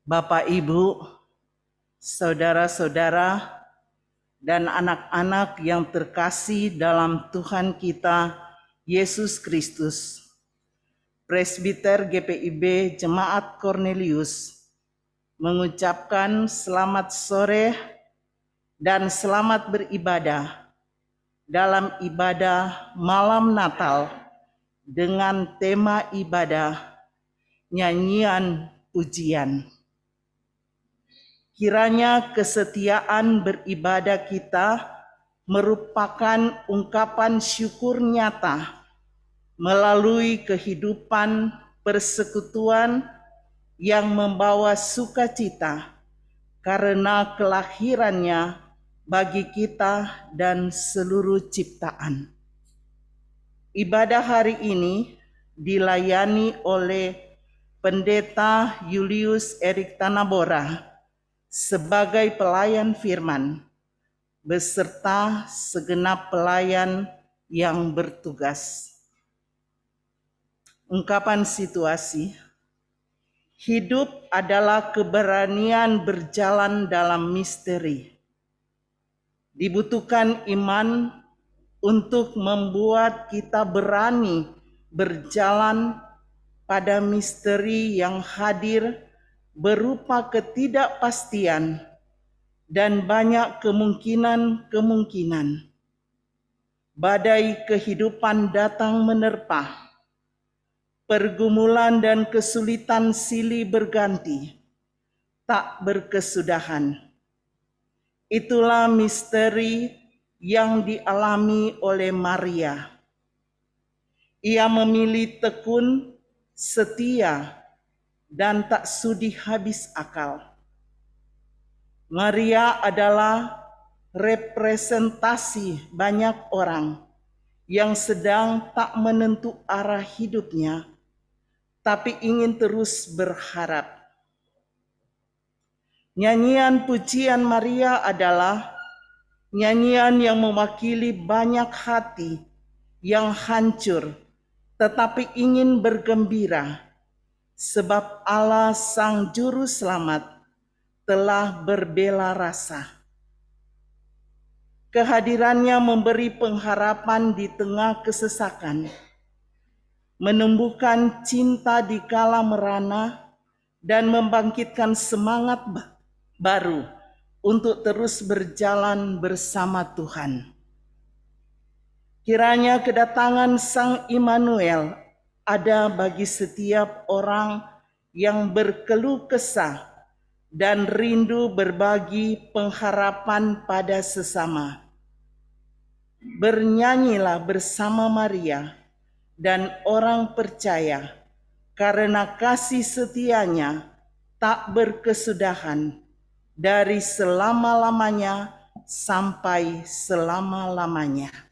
Bapak, Ibu, saudara-saudara, dan anak-anak yang terkasih dalam Tuhan kita Yesus Kristus. Presbiter GPIB Jemaat Cornelius mengucapkan selamat sore dan selamat beribadah dalam ibadah malam Natal dengan tema ibadah nyanyian pujian. Kiranya kesetiaan beribadah kita merupakan ungkapan syukur nyata melalui kehidupan persekutuan yang membawa sukacita karena kelahirannya bagi kita dan seluruh ciptaan. Ibadah hari ini dilayani oleh Pendeta Julius Erik Tanabora sebagai pelayan firman, beserta segenap pelayan yang bertugas. Ungkapan situasi, hidup adalah keberanian berjalan dalam misteri. Dibutuhkan iman untuk membuat kita berani berjalan pada misteri yang hadir berupa ketidakpastian dan banyak kemungkinan-kemungkinan. Badai kehidupan datang menerpa, pergumulan dan kesulitan silih berganti, tak berkesudahan. Itulah misteri yang dialami oleh Maria. Ia memilih tekun, setia, dan tak sudi habis akal. Maria adalah representasi banyak orang yang sedang tak menentu arah hidupnya, tapi ingin terus berharap. Nyanyian pujian Maria adalah nyanyian yang mewakili banyak hati yang hancur, tetapi ingin bergembira, sebab Allah Sang Juru Selamat telah berbela rasa. Kehadirannya memberi pengharapan di tengah kesesakan, menumbuhkan cinta di kala merana, dan membangkitkan semangat baru untuk terus berjalan bersama Tuhan. Kiranya kedatangan Sang Immanuel ada bagi setiap orang yang berkeluh kesah dan rindu berbagi pengharapan pada sesama. Bernyanyilah bersama Maria dan orang percaya, karena kasih setianya tak berkesudahan dari selama-lamanya sampai selama-lamanya.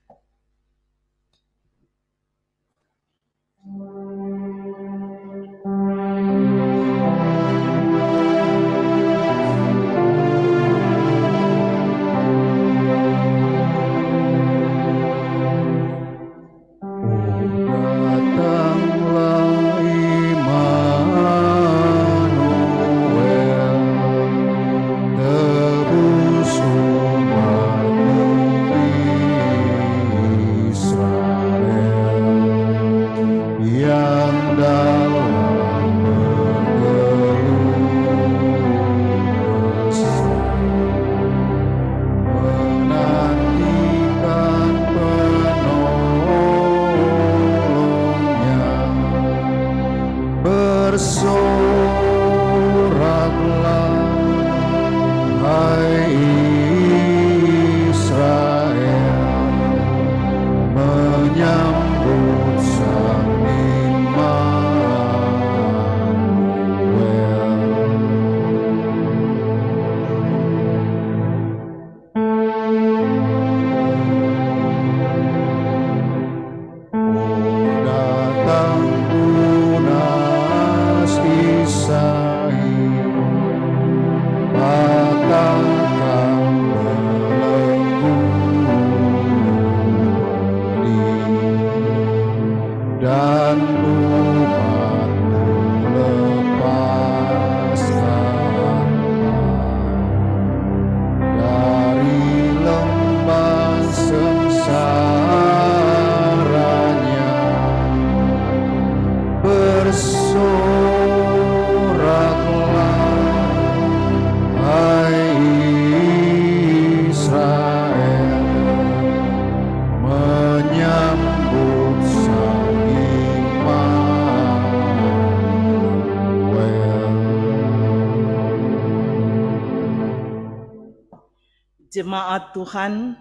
Jemaat Tuhan,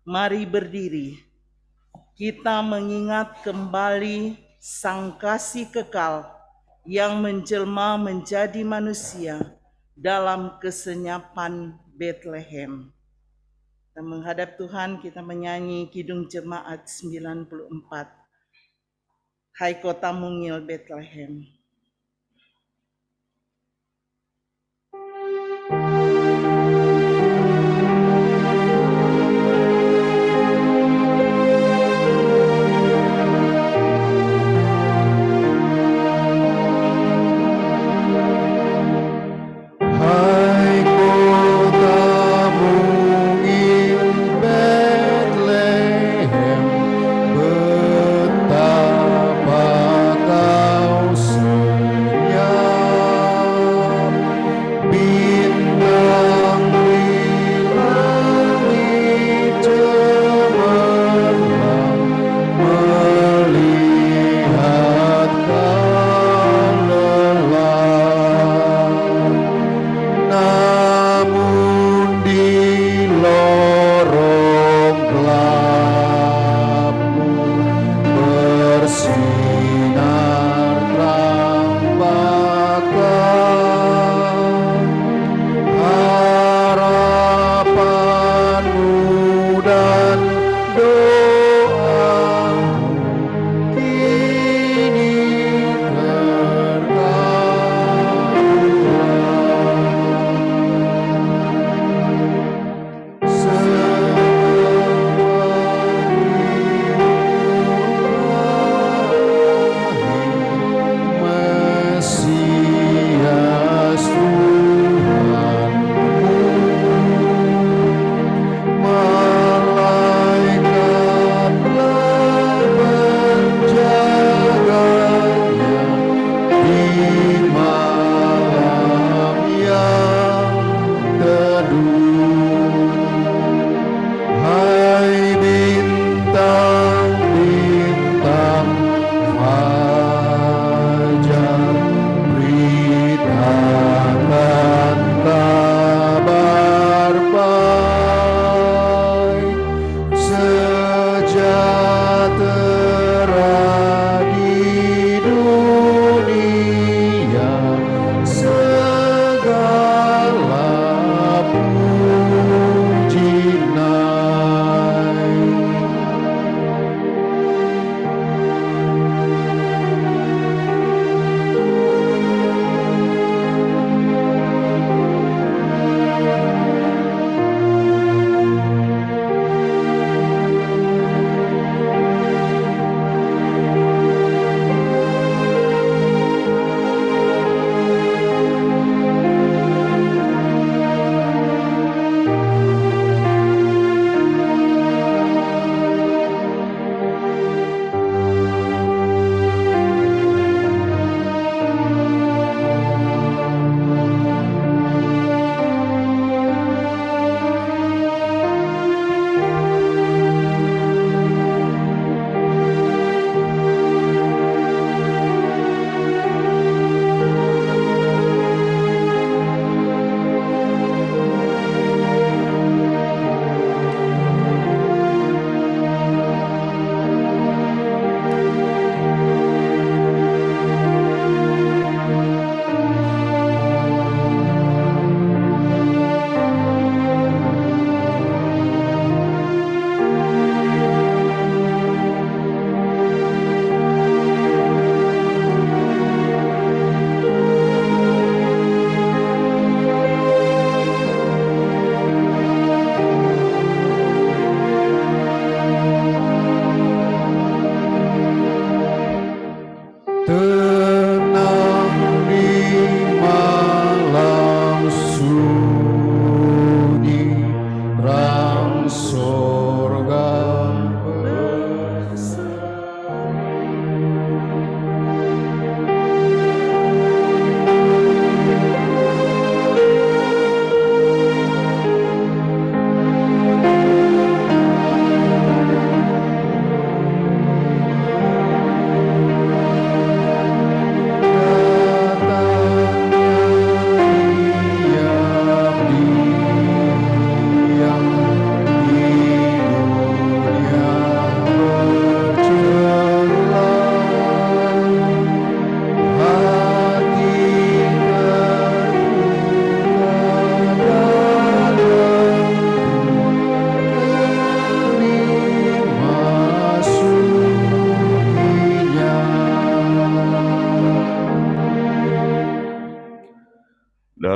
mari berdiri. Kita mengingat kembali Sang Kasih kekal yang menjelma menjadi manusia dalam kesenyapan Betlehem. Kita menghadap Tuhan, kita menyanyi Kidung Jemaat 94. Hai kota mungil Betlehem.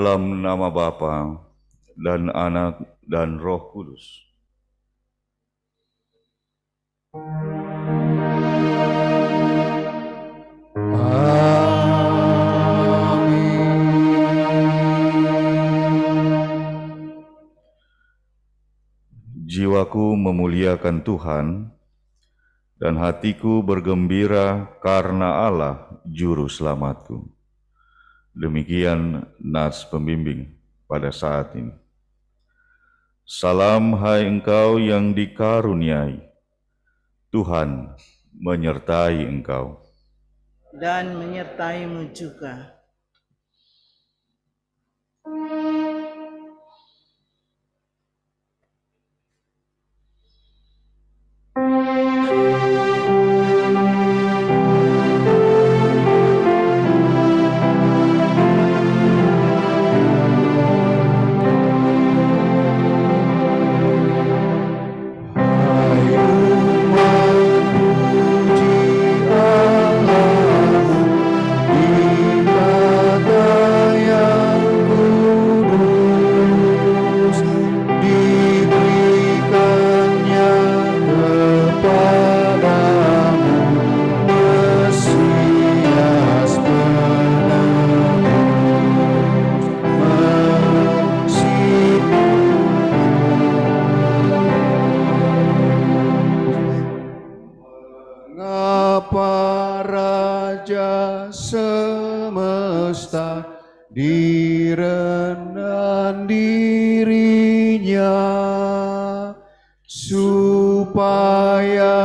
Dalam nama Bapa dan Anak dan Roh Kudus. Jiwaku memuliakan Tuhan, dan hatiku bergembira karena Allah Juru Selamatku. Demikian nas pembimbing pada saat ini. Salam hai engkau yang dikaruniai, Tuhan menyertai engkau. Dan menyertaimu juga. Direndahkan dirinya supaya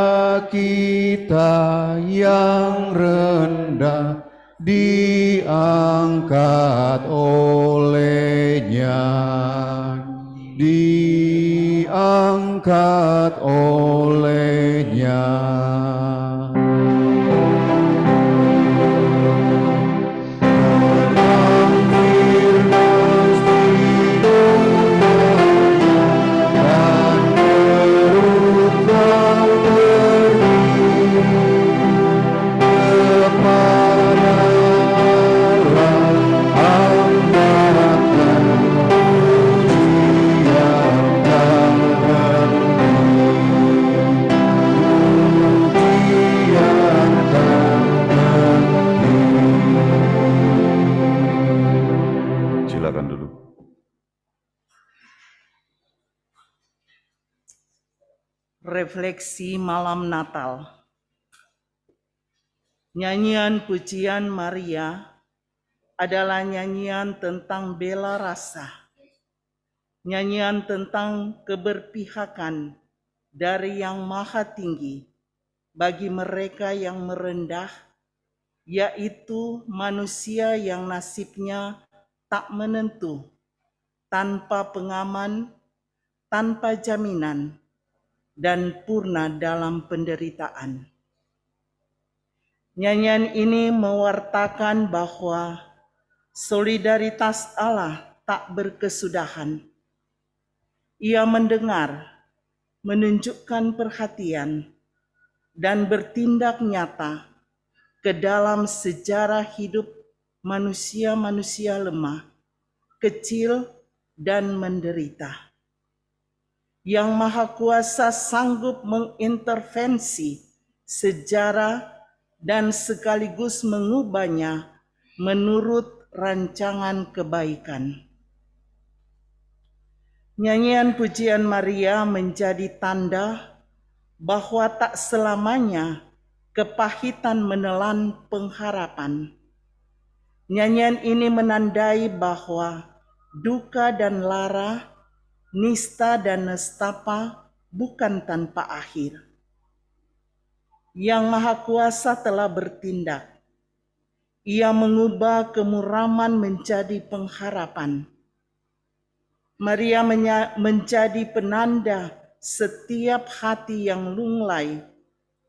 kita yang rendah diangkat olehnya, diangkat olehnya. Silakan duduk. Refleksi malam Natal. Nyanyian pujian Maria adalah nyanyian tentang bela rasa, nyanyian tentang keberpihakan dari Yang Maha Tinggi bagi mereka yang merendah, yaitu manusia yang nasibnya tak menentu, tanpa pengaman, tanpa jaminan, dan purna dalam penderitaan. Nyanyian ini mewartakan bahwa solidaritas Allah tak berkesudahan. Ia mendengar, menunjukkan perhatian, dan bertindak nyata ke dalam sejarah hidup manusia-manusia lemah, kecil, dan menderita. Yang Maha Kuasa sanggup mengintervensi sejarah dan sekaligus mengubahnya menurut rancangan kebaikan. Nyanyian pujian Maria menjadi tanda bahwa tak selamanya kepahitan menelan pengharapan. Nyanyian ini menandai bahwa duka dan lara, nista dan nestapa bukan tanpa akhir. Yang Maha Kuasa telah bertindak. Ia mengubah kemuraman menjadi pengharapan. Maria menjadi penanda setiap hati yang lunglai,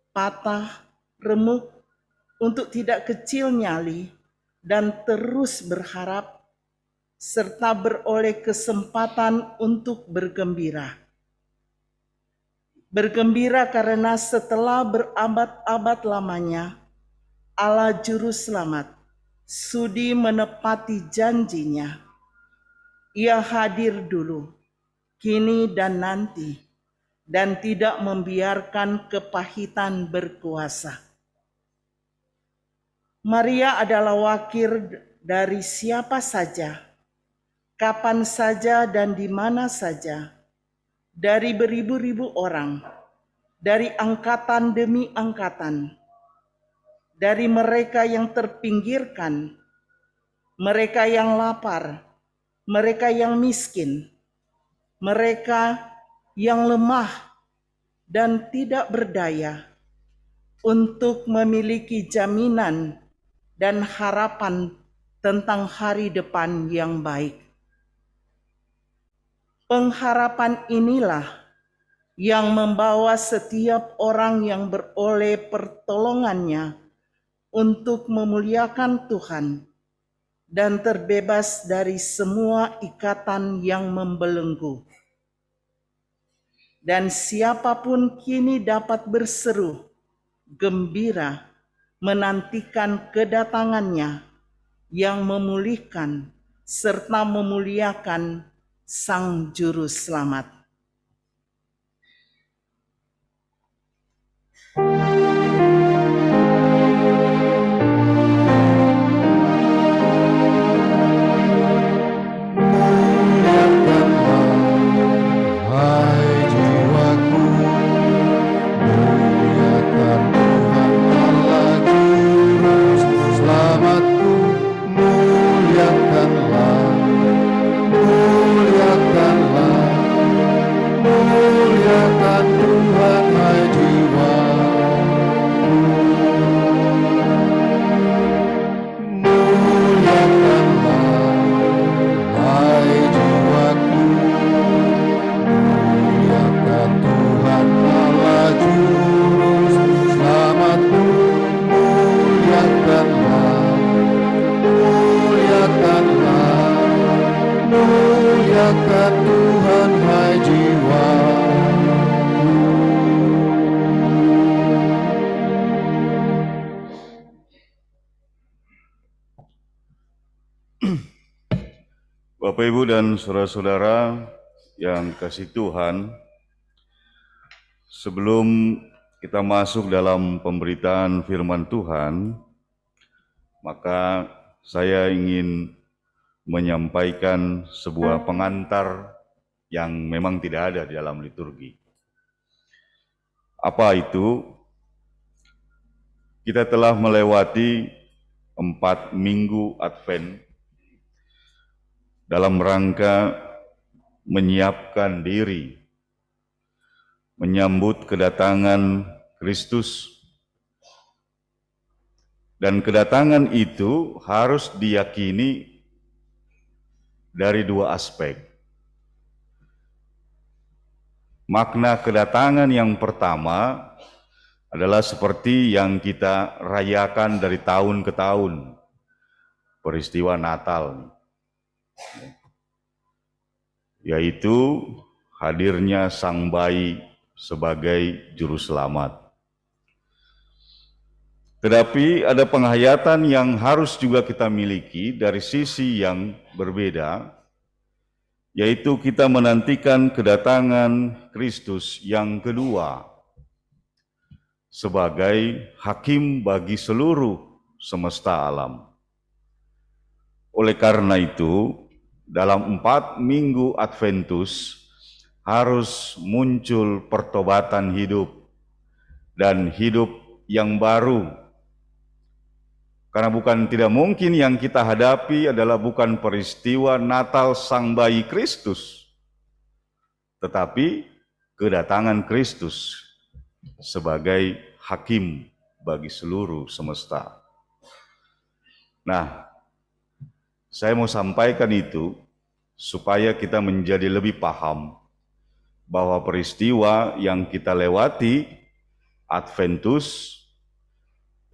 patah, remuk, untuk tidak kecil nyali dan terus berharap, serta beroleh kesempatan untuk bergembira. Bergembira karena setelah berabad-abad lamanya, Allah Juru Selamat sudi menepati janjinya Ia hadir dulu, kini dan nanti, dan tidak membiarkan kepahitan berkuasa. Maria adalah wakil dari siapa saja, kapan saja dan di mana saja, dari beribu-ribu orang, dari angkatan demi angkatan, dari mereka yang terpinggirkan, mereka yang lapar, mereka yang miskin, mereka yang lemah dan tidak berdaya, untuk memiliki jaminan dan harapan tentang hari depan yang baik. Pengharapan inilah yang membawa setiap orang yang beroleh pertolongannya untuk memuliakan Tuhan dan terbebas dari semua ikatan yang membelenggu. Dan siapapun kini dapat berseru gembira menantikan kedatangannya yang memulihkan serta memuliakan Sang Juru Selamat. Muliakan Tuhan, hai jiwa. Bapak, Ibu, dan saudara-saudara yang kasih Tuhan, sebelum kita masuk dalam pemberitaan firman Tuhan, maka saya ingin menyampaikan sebuah pengantar yang memang tidak ada di dalam liturgi. Apa itu? Kita telah melewati 4 minggu Advent dalam rangka menyiapkan diri, menyambut kedatangan Kristus. Dan kedatangan itu harus diyakini dari 2 aspek. Makna kedatangan yang pertama adalah seperti yang kita rayakan dari tahun ke tahun, peristiwa Natal, yaitu hadirnya Sang Bayi sebagai Juru Selamat. Tetapi ada penghayatan yang harus juga kita miliki dari sisi yang berbeda, yaitu kita menantikan kedatangan Kristus yang kedua sebagai hakim bagi seluruh semesta alam. Oleh karena itu, dalam 4 minggu Adventus harus muncul pertobatan hidup dan hidup yang baru. Karena bukan tidak mungkin yang kita hadapi adalah bukan peristiwa Natal Sang Bayi Kristus, tetapi kedatangan Kristus sebagai hakim bagi seluruh semesta. Nah, saya mau sampaikan itu supaya kita menjadi lebih paham bahwa peristiwa yang kita lewati Adventus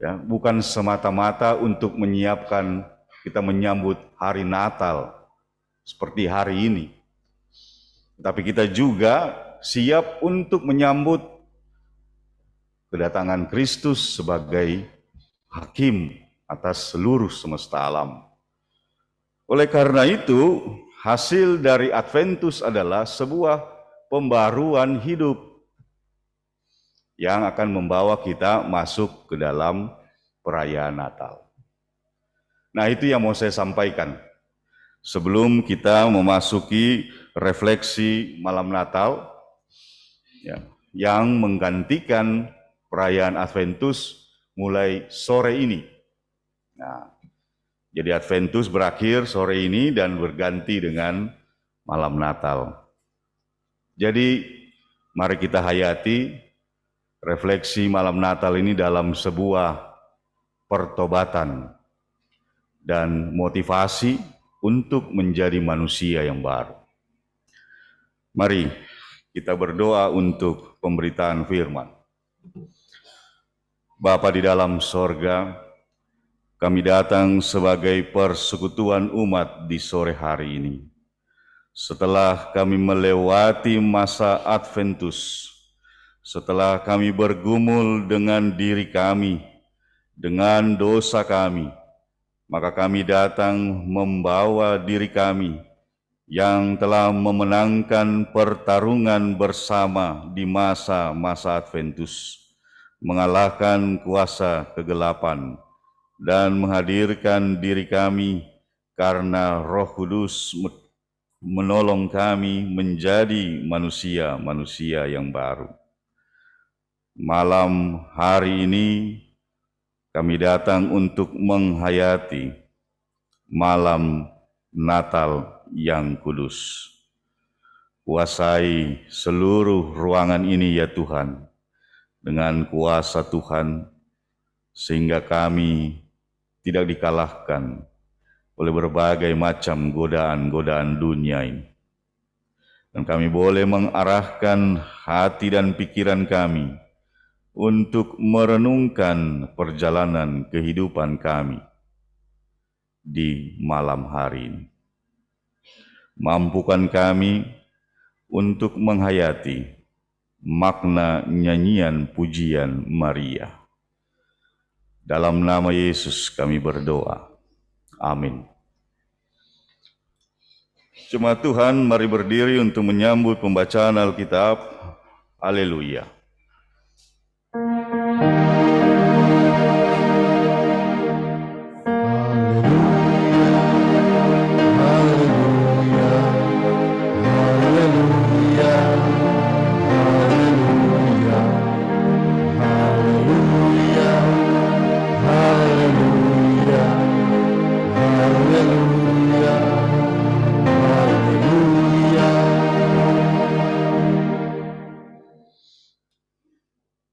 ya, bukan semata-mata untuk menyiapkan kita menyambut hari Natal seperti hari ini. Tapi kita juga siap untuk menyambut kedatangan Kristus sebagai hakim atas seluruh semesta alam. Oleh karena itu, hasil dari Adventus adalah sebuah pembaruan hidup yang akan membawa kita masuk ke dalam perayaan Natal. Nah, itu yang mau saya sampaikan sebelum kita memasuki refleksi malam Natal ya, yang menggantikan perayaan Adventus mulai sore ini. Nah, jadi Adventus berakhir sore ini dan berganti dengan malam Natal. Jadi mari kita hayati refleksi malam Natal ini dalam sebuah pertobatan dan motivasi untuk menjadi manusia yang baru. Mari kita berdoa untuk pemberitaan firman. Bapa di dalam sorga, kami datang sebagai persekutuan umat di sore hari ini. Setelah kami melewati masa Adventus, setelah kami bergumul dengan diri kami, dengan dosa kami, maka kami datang membawa diri kami yang telah memenangkan pertarungan bersama di masa-masa Adventus, mengalahkan kuasa kegelapan, dan menghadirkan diri kami karena Roh Kudus menolong kami menjadi manusia-manusia yang baru. Malam hari ini kami datang untuk menghayati malam Natal yang kudus. Kuasai seluruh ruangan ini ya Tuhan, dengan kuasa Tuhan, sehingga kami tidak dikalahkan oleh berbagai macam godaan-godaan dunia ini. Dan kami boleh mengarahkan hati dan pikiran kami untuk merenungkan perjalanan kehidupan kami di malam hari ini. Mampukan kami untuk menghayati makna nyanyian pujian Maria. Dalam nama Yesus kami berdoa. Amin. Jemaat Tuhan, mari berdiri untuk menyambut pembacaan Alkitab. Haleluya.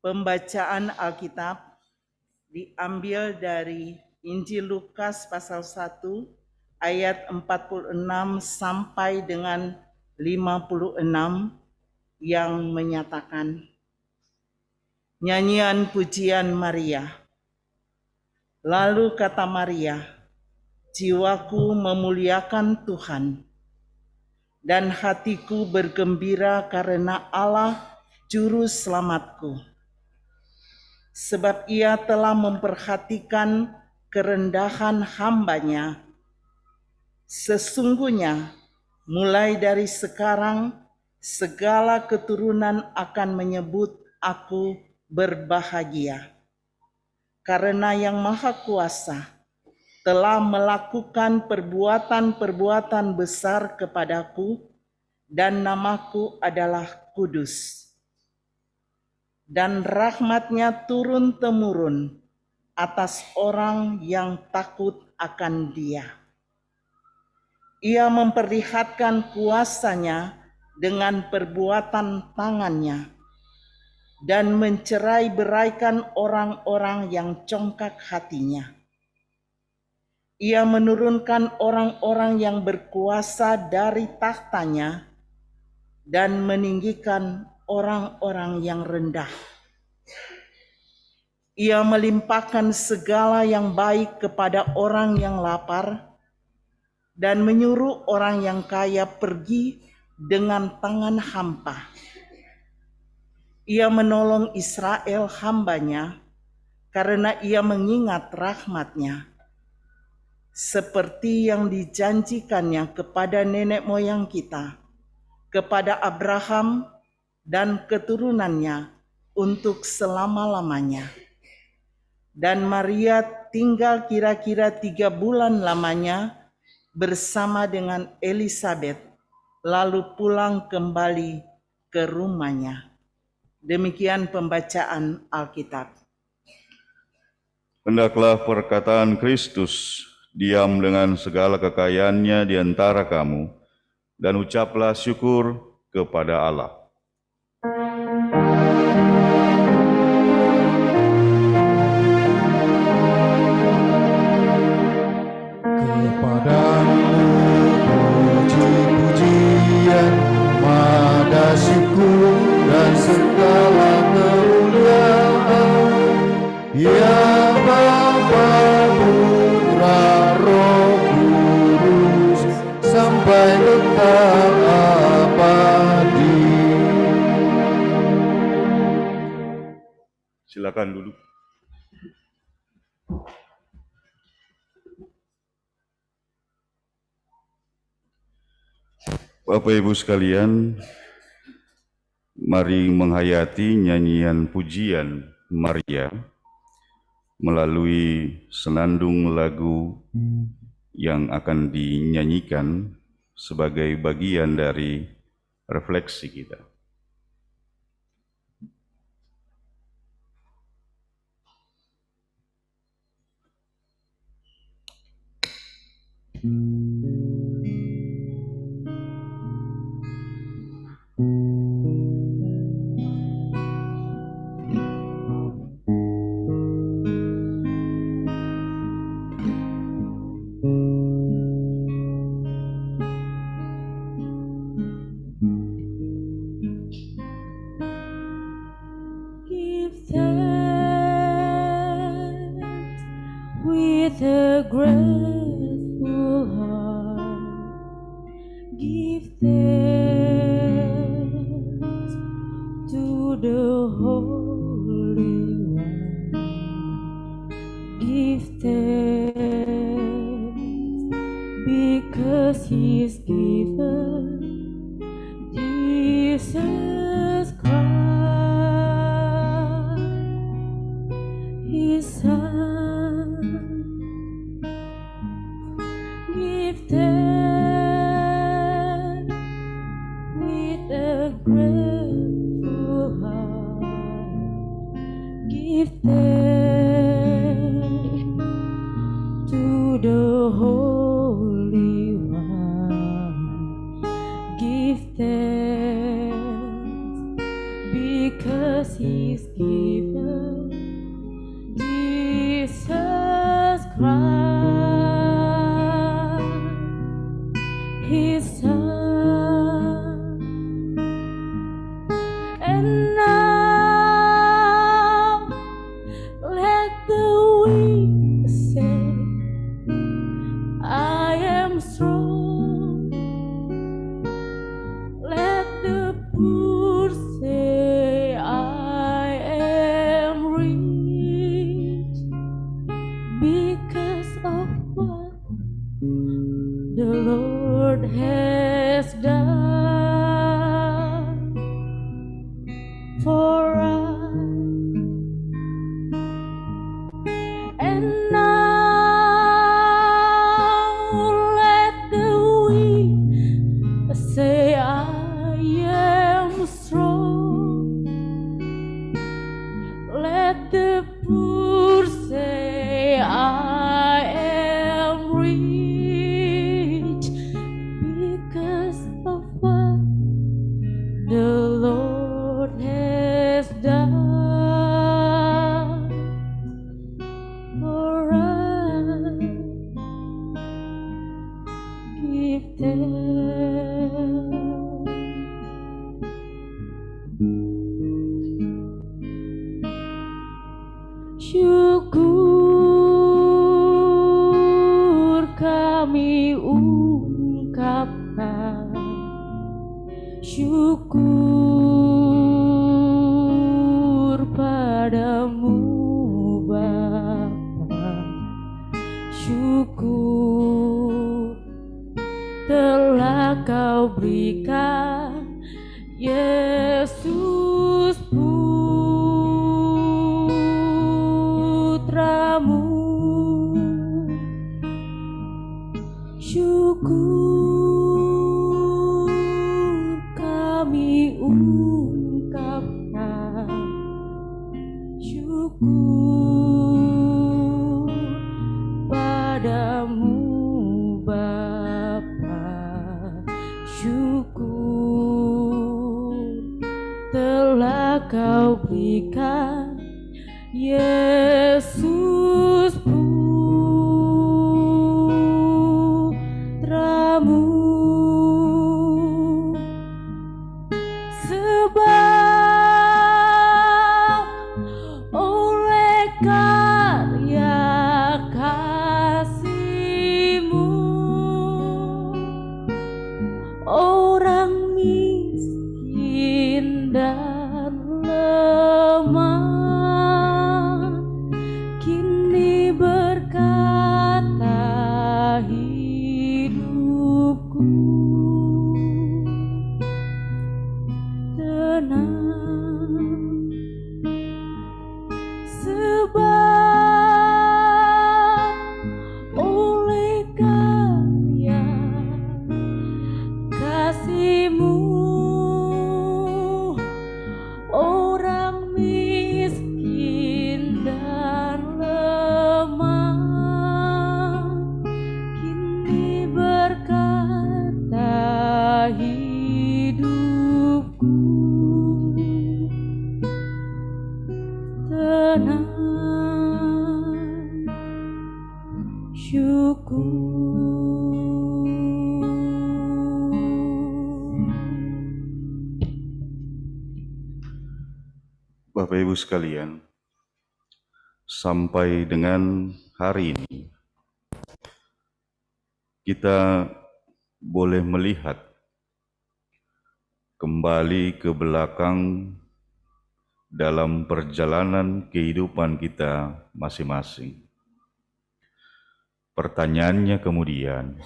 Pembacaan Alkitab diambil dari Injil Lukas pasal 1 ayat 46 sampai dengan 56 yang menyatakan nyanyian pujian Maria. Lalu kata Maria, jiwaku memuliakan Tuhan dan hatiku bergembira karena Allah juru selamatku. Sebab ia telah memperhatikan kerendahan hamba-Nya. Sesungguhnya mulai dari sekarang segala keturunan akan menyebut aku berbahagia. Karena Yang Maha Kuasa telah melakukan perbuatan-perbuatan besar kepadaku dan namaku adalah kudus. Dan rahmat-Nya turun-temurun atas orang yang takut akan Dia. Ia memperlihatkan kuasa-Nya dengan perbuatan tangan-Nya dan mencerai-beraikan orang-orang yang congkak hatinya. Ia menurunkan orang-orang yang berkuasa dari takhta-Nya dan meninggikan orang-orang yang rendah. Ia melimpahkan segala yang baik kepada orang yang lapar dan menyuruh orang yang kaya pergi dengan tangan hampa. Ia menolong Israel hamba-Nya karena ia mengingat rahmat-Nya, seperti yang dijanjikannya kepada nenek moyang kita, kepada Abraham dan keturunannya untuk selama-lamanya. Dan Maria tinggal kira-kira 3 bulan lamanya bersama dengan Elisabet, lalu pulang kembali ke rumahnya. Demikian pembacaan Alkitab. Hendaklah perkataan Kristus diam dengan segala kekayaannya di antara kamu, dan ucaplah syukur kepada Allah. Kepadamu puji-pujian, mada syukur dan segala kemuliaan, ya Bapa, Putra, Roh Kudus, sampai kekal abadi. Silakan duduk. Bapak Ibu sekalian, mari menghayati nyanyian pujian Maria melalui senandung lagu yang akan dinyanyikan sebagai bagian dari refleksi kita. Give thanks with a grateful heart. Give thanks to the Holy One. Give thanks because He's given Jesus Christ, His Son. Give thanks with a grateful heart. Give thanks to the Holy One. Give thanks because He's given Jesus Christ, His Son. And now let the weak say, I am strong. Let the poor say, I am rich, because of what the Lord has done for us. And now let the weak say, I am strong. Let the poor say, I am rich, because of what the Lord has done for us. Give thanks. Syukur kami ungkapkan, syukur padamu Bapa, syukur Kau berikan, Yesus Putramu. Syukur kami ungkapkan, syukur padamu Bapa, syukur telah Kau berikan Yesus Putramu. Sebab oleh karya kasih-Mu, orang miskin dan lemah kini berkata hidupku tenang. Sebab oleh karya kasih-Mu, orang miskin dan lemah kini berkata hidupku tenang. Syukur. Bapak Ibu sekalian, sampai dengan hari ini kita boleh melihat kembali ke belakang dalam perjalanan kehidupan kita masing-masing. Pertanyaannya kemudian,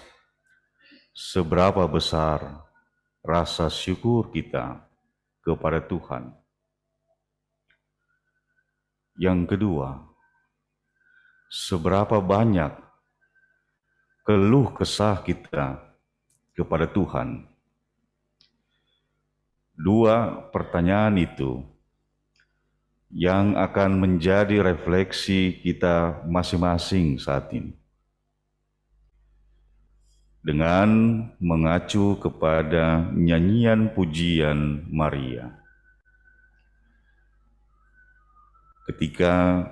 seberapa besar rasa syukur kita kepada Tuhan? Yang kedua, seberapa banyak keluh kesah kita kepada Tuhan? Dua pertanyaan itu yang akan menjadi refleksi kita masing-masing saat ini. Dengan mengacu kepada nyanyian pujian Maria. Ketika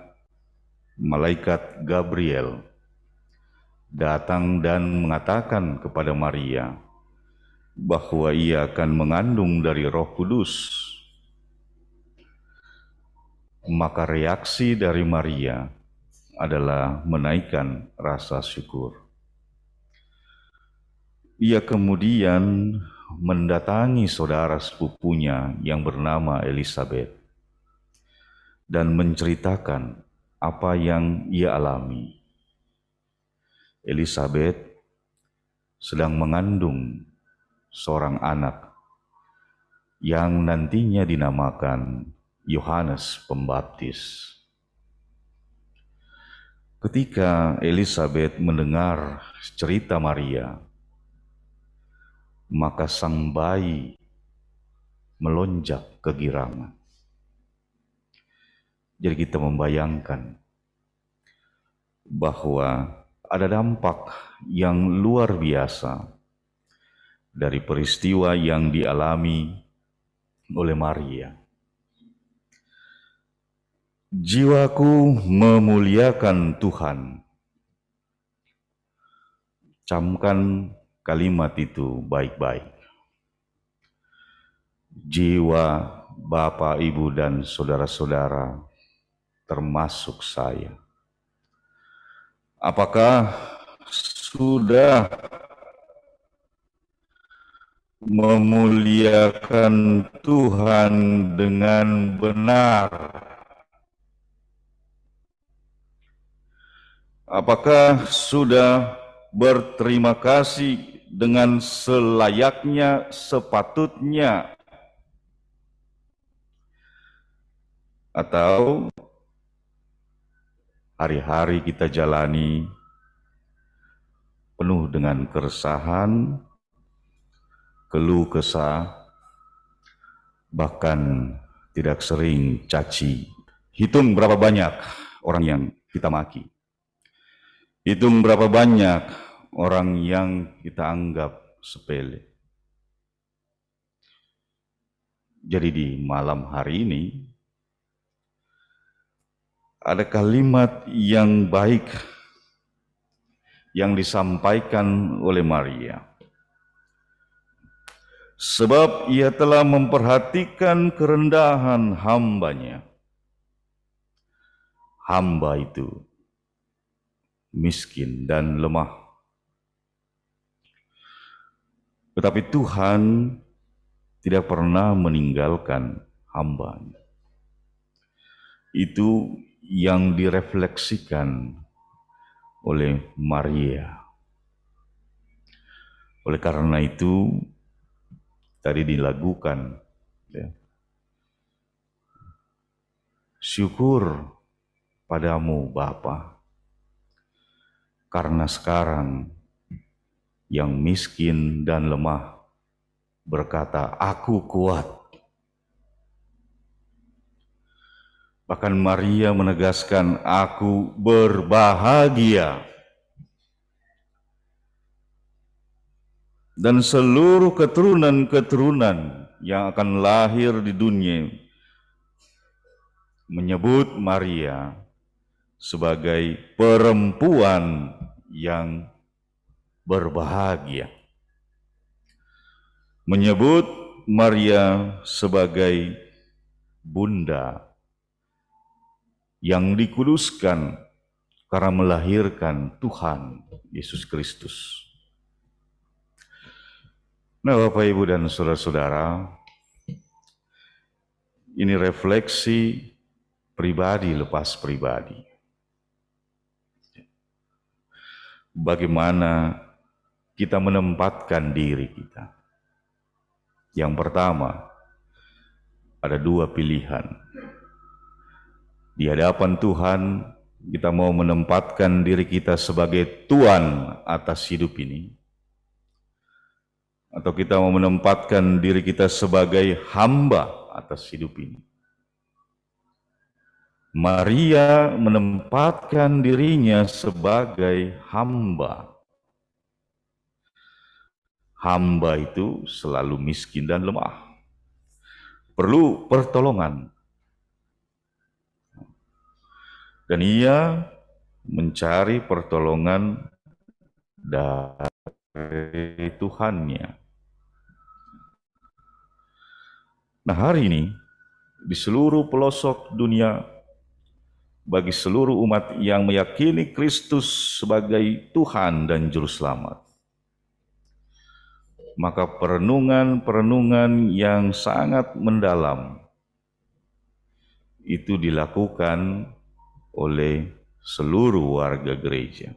malaikat Gabriel datang dan mengatakan kepada Maria bahwa ia akan mengandung dari Roh Kudus, maka reaksi dari Maria adalah menaikkan rasa syukur. Ia kemudian mendatangi saudara sepupunya yang bernama Elisabet dan menceritakan apa yang ia alami. Elisabet sedang mengandung seorang anak yang nantinya dinamakan Yohanes Pembaptis. Ketika Elisabet mendengar cerita Maria, maka sang bayi melonjak kegirangan. Jadi kita membayangkan bahwa ada dampak yang luar biasa dari peristiwa yang dialami oleh Maria. Jiwaku memuliakan Tuhan. Camkan kalimat itu baik-baik. Jiwa Bapak, Ibu, dan saudara-saudara, termasuk saya. Apakah sudah memuliakan Tuhan dengan benar? Apakah sudah berterima kasih dengan selayaknya, sepatutnya, atau hari-hari kita jalani penuh dengan keresahan, keluh kesah, bahkan tidak sering caci. Hitung berapa banyak orang yang kita maki. Hitung berapa banyak orang yang kita anggap sepele. Jadi di malam hari ini, ada kalimat yang baik yang disampaikan oleh Maria. Sebab ia telah memperhatikan kerendahan hambanya. Hamba itu miskin dan lemah. Tetapi Tuhan tidak pernah meninggalkan hambanya. Itu yang direfleksikan oleh Maria. Oleh karena itu, tadi dilagukan, ya, syukur padamu Bapa, karena sekarang yang miskin dan lemah berkata, aku kuat. Bahkan Maria menegaskan, aku berbahagia. Dan seluruh keturunan-keturunan yang akan lahir di dunia menyebut Maria sebagai perempuan yang berbahagia. Menyebut Maria sebagai bunda yang dikuduskan karena melahirkan Tuhan Yesus Kristus. Nah, Bapak, Ibu, dan saudara-saudara, ini refleksi pribadi lepas pribadi. Bagaimana kita menempatkan diri kita. Yang pertama, ada dua pilihan. Di hadapan Tuhan, kita mau menempatkan diri kita sebagai tuan atas hidup ini, atau kita mau menempatkan diri kita sebagai hamba atas hidup ini. Maria menempatkan dirinya sebagai hamba. Hamba itu selalu miskin dan lemah, perlu pertolongan. Dan ia mencari pertolongan dari Tuhannya. Nah, hari ini di seluruh pelosok dunia, bagi seluruh umat yang meyakini Kristus sebagai Tuhan dan Juru Selamat, maka perenungan-perenungan yang sangat mendalam itu dilakukan oleh seluruh warga gereja.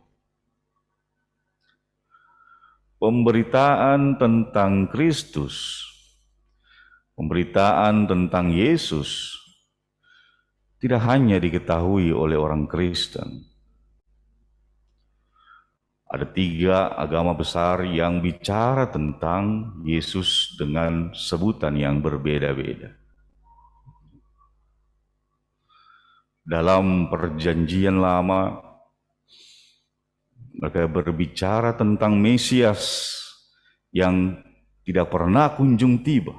Pemberitaan tentang Kristus, pemberitaan tentang Yesus tidak hanya diketahui oleh orang Kristen. Ada 3 agama besar yang bicara tentang Yesus dengan sebutan yang berbeda-beda. Dalam Perjanjian Lama, mereka berbicara tentang Mesias yang tidak pernah kunjung tiba.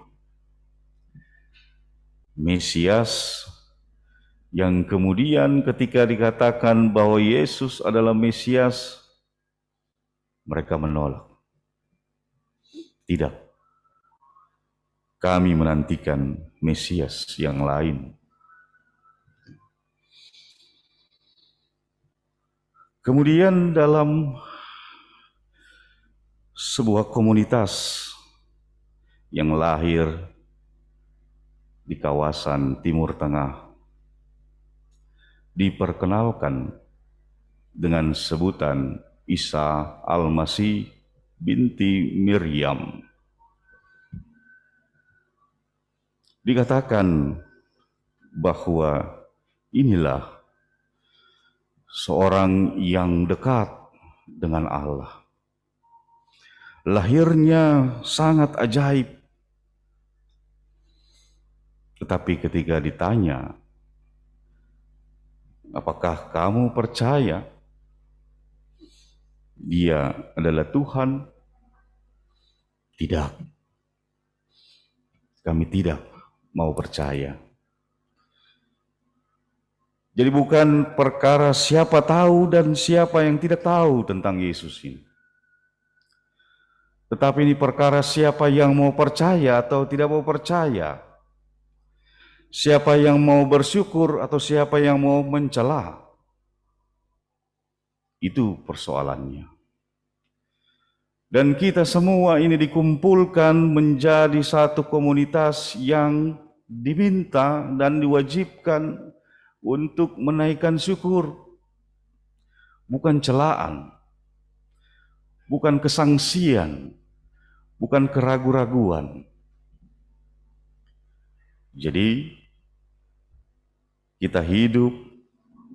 Mesias yang kemudian ketika dikatakan bahwa Yesus adalah Mesias, mereka menolak. Tidak, kami menantikan Mesias yang lain. Kemudian dalam sebuah komunitas yang lahir di kawasan Timur Tengah, diperkenalkan dengan sebutan Isa Al-Masih binti Miriam. Dikatakan bahwa inilah seorang yang dekat dengan Allah. Lahirnya sangat ajaib. Tetapi ketika ditanya, apakah kamu percaya Dia adalah Tuhan? Tidak. Kami tidak mau percaya. Jadi bukan perkara siapa tahu dan siapa yang tidak tahu tentang Yesus ini. Tetapi ini perkara siapa yang mau percaya atau tidak mau percaya. Siapa yang mau bersyukur atau siapa yang mau mencela. Itu persoalannya. Dan kita semua ini dikumpulkan menjadi satu komunitas yang diminta dan diwajibkan untuk menaikkan syukur. Bukan celaan. Bukan kesangsian, bukan keraguan-raguan. Jadi, kita hidup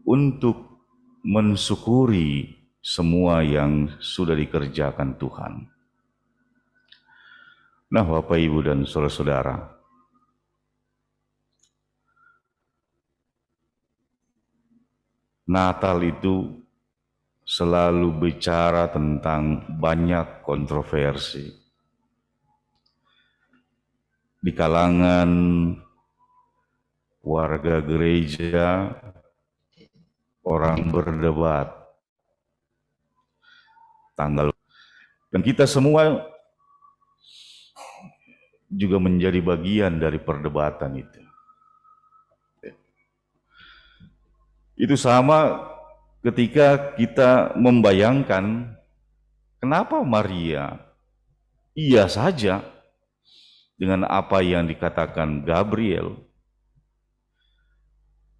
untuk mensyukuri semua yang sudah dikerjakan Tuhan. Nah, Bapak, Ibu, dan saudara-saudara, Natal itu selalu bicara tentang banyak kontroversi. Di kalangan warga gereja, orang berdebat tanggal. Dan kita semua juga menjadi bagian dari perdebatan itu. Itu sama ketika kita membayangkan kenapa Maria iya saja dengan apa yang dikatakan Gabriel.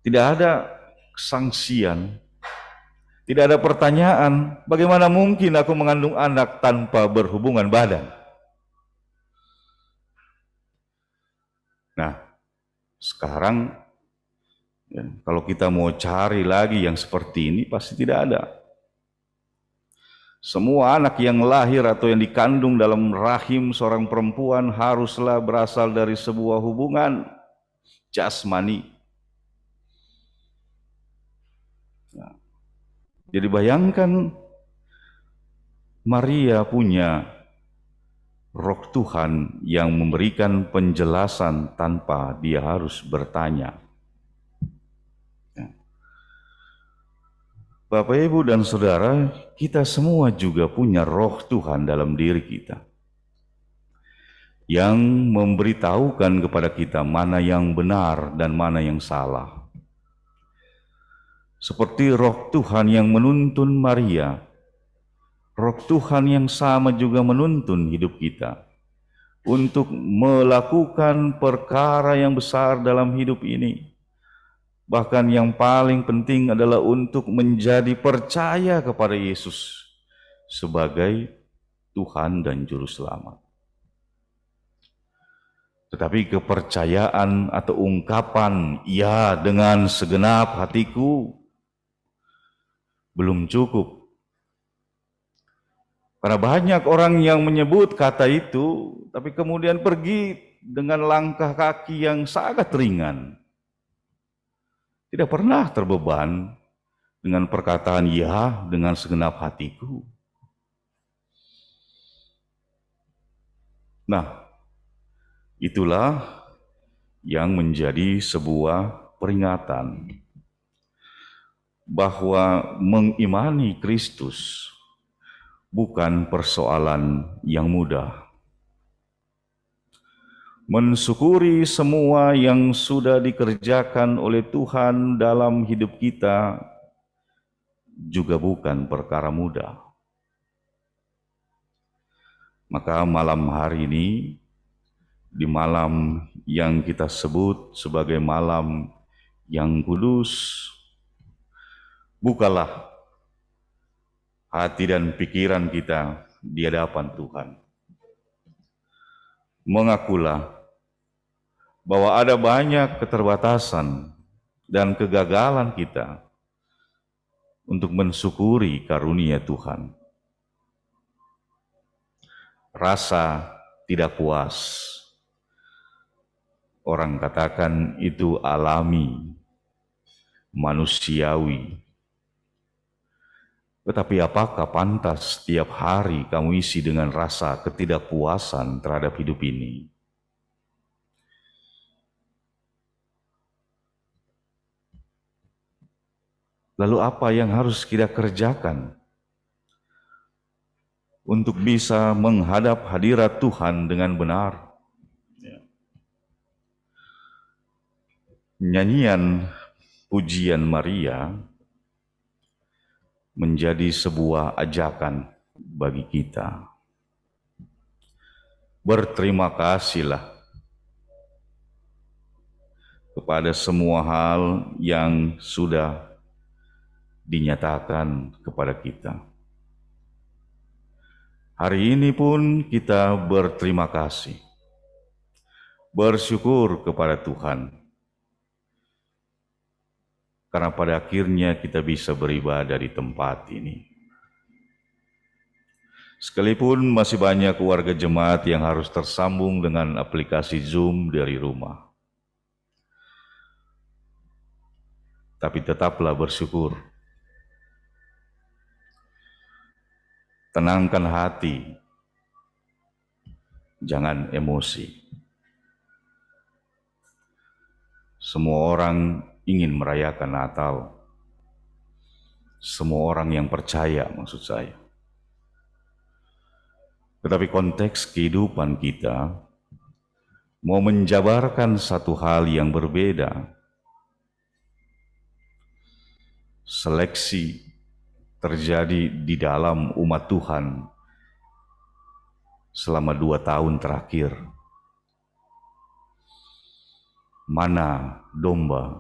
Tidak ada kesangsian, tidak ada pertanyaan, bagaimana mungkin aku mengandung anak tanpa berhubungan badan? Nah, sekarang ya, kalau kita mau cari lagi yang seperti ini, pasti tidak ada. Semua anak yang lahir atau yang dikandung dalam rahim seorang perempuan haruslah berasal dari sebuah hubungan jasmani. Nah, jadi bayangkan Maria punya Roh Tuhan yang memberikan penjelasan tanpa dia harus bertanya. Bapak, Ibu, dan Saudara, kita semua juga punya Roh Tuhan dalam diri kita yang memberitahukan kepada kita mana yang benar dan mana yang salah. Seperti Roh Tuhan yang menuntun Maria, Roh Tuhan yang sama juga menuntun hidup kita untuk melakukan perkara yang besar dalam hidup ini. Bahkan yang paling penting adalah untuk menjadi percaya kepada Yesus sebagai Tuhan dan Juru Selamat. Tetapi kepercayaan atau ungkapan "ya dengan segenap hatiku" belum cukup. Karena banyak orang yang menyebut kata itu, tapi kemudian pergi dengan langkah kaki yang sangat ringan. Tidak pernah terbeban dengan perkataan "ya" dengan segenap hatiku. Nah, itulah yang menjadi sebuah peringatan bahwa mengimani Kristus bukan persoalan yang mudah. Mensyukuri semua yang sudah dikerjakan oleh Tuhan dalam hidup kita juga bukan perkara mudah. Maka malam hari ini, di malam yang kita sebut sebagai malam yang kudus, bukalah hati dan pikiran kita di hadapan Tuhan. Mengakulah bahwa ada banyak keterbatasan dan kegagalan kita untuk mensyukuri karunia Tuhan. Rasa tidak puas, orang katakan itu alami, manusiawi. Tetapi apakah pantas setiap hari kamu isi dengan rasa ketidakpuasan terhadap hidup ini? Lalu apa yang harus kita kerjakan untuk bisa menghadap hadirat Tuhan dengan benar? Nyanyian pujian Maria menjadi sebuah ajakan bagi kita. Berterima kasihlah kepada semua hal yang sudah dinyatakan kepada kita. Hari ini pun kita berterima kasih, bersyukur kepada Tuhan, karena pada akhirnya kita bisa beribadah di tempat ini. Sekalipun masih banyak warga jemaat yang harus tersambung dengan aplikasi Zoom dari rumah, tapi tetaplah bersyukur. Tenangkan hati, jangan emosi. Semua orang ingin merayakan Natal. Semua orang yang percaya, maksud saya. Tetapi konteks kehidupan kita mau menjabarkan satu hal yang berbeda. Seleksi terjadi di dalam umat Tuhan selama 2 tahun terakhir. Mana domba,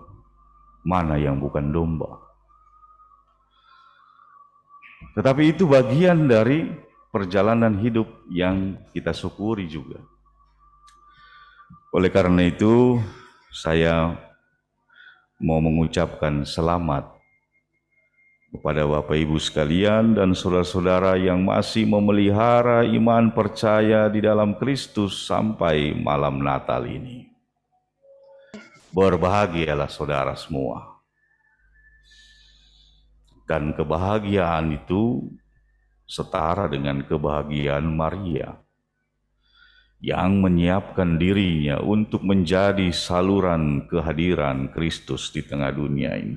mana yang bukan domba. Tetapi itu bagian dari perjalanan hidup yang kita syukuri juga. Oleh karena itu, saya mau mengucapkan selamat kepada Bapak Ibu sekalian dan saudara-saudara yang masih memelihara iman percaya di dalam Kristus sampai malam Natal ini. Berbahagialah saudara semua. Dan kebahagiaan itu setara dengan kebahagiaan Maria yang menyiapkan dirinya untuk menjadi saluran kehadiran Kristus di tengah dunia ini.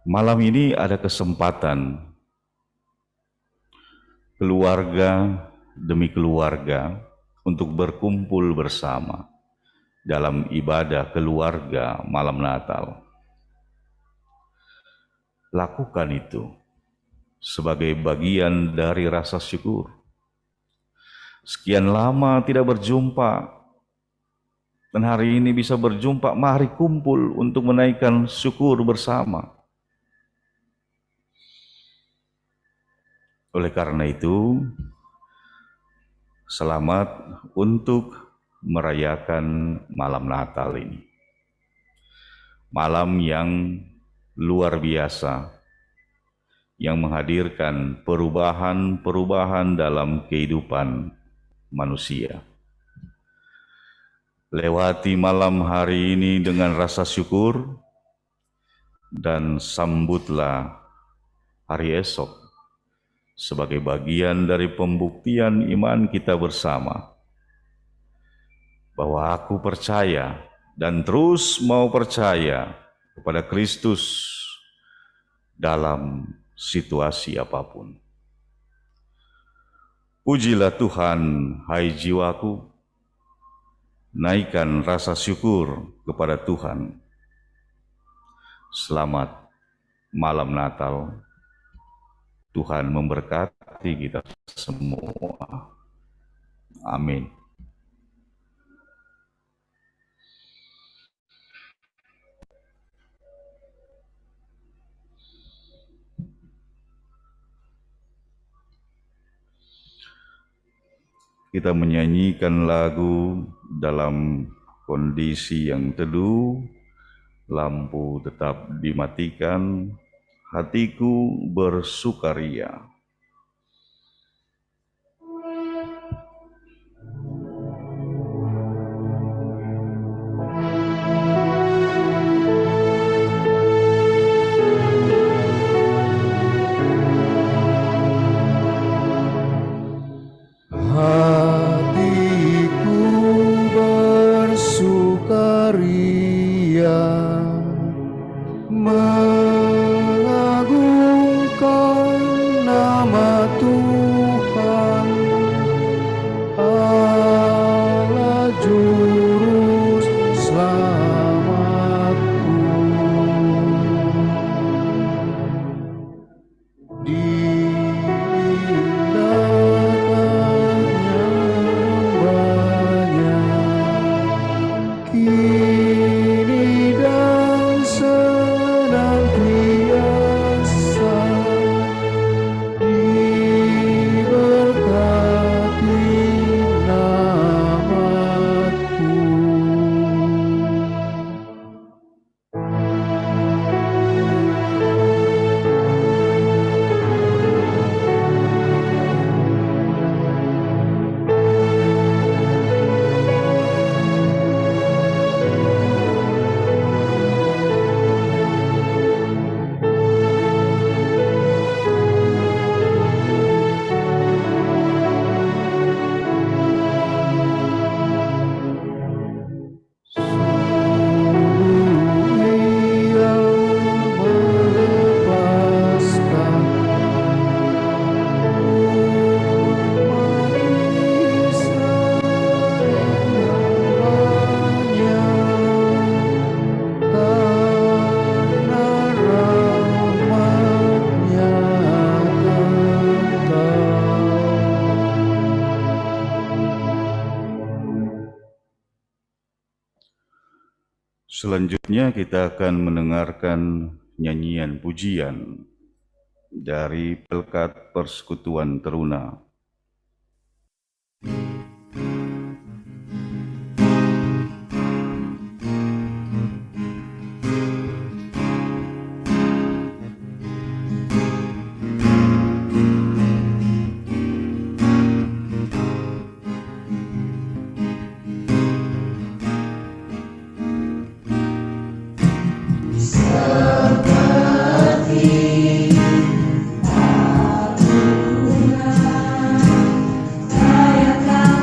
Malam ini ada kesempatan keluarga demi keluarga untuk berkumpul bersama dalam ibadah keluarga malam Natal. Lakukan itu sebagai bagian dari rasa syukur. Sekian lama tidak berjumpa, dan hari ini bisa berjumpa, mari kumpul untuk menaikkan syukur bersama. Oleh karena itu, selamat untuk merayakan malam Natal ini. Malam yang luar biasa, yang menghadirkan perubahan-perubahan dalam kehidupan manusia. Lewati malam hari ini dengan rasa syukur, dan sambutlah hari esok sebagai bagian dari pembuktian iman kita bersama, bahwa aku percaya dan terus mau percaya kepada Kristus dalam situasi apapun. Pujilah Tuhan, hai jiwaku, naikkan rasa syukur kepada Tuhan. Selamat malam Natal. Tuhan memberkati kita semua. Amin. kita menyanyikan lagu dalam kondisi yang teduh, lampu tetap dimatikan, hatiku bersukaria. Hatiku bersukaria mengagungkan nama Tuhan, Allah Juru Selamatku. Kini dan senantiasa diberkati namaku. Selanjutnya kita akan mendengarkan nyanyian pujian dari Pelkat Persekutuan Teruna. Rayakan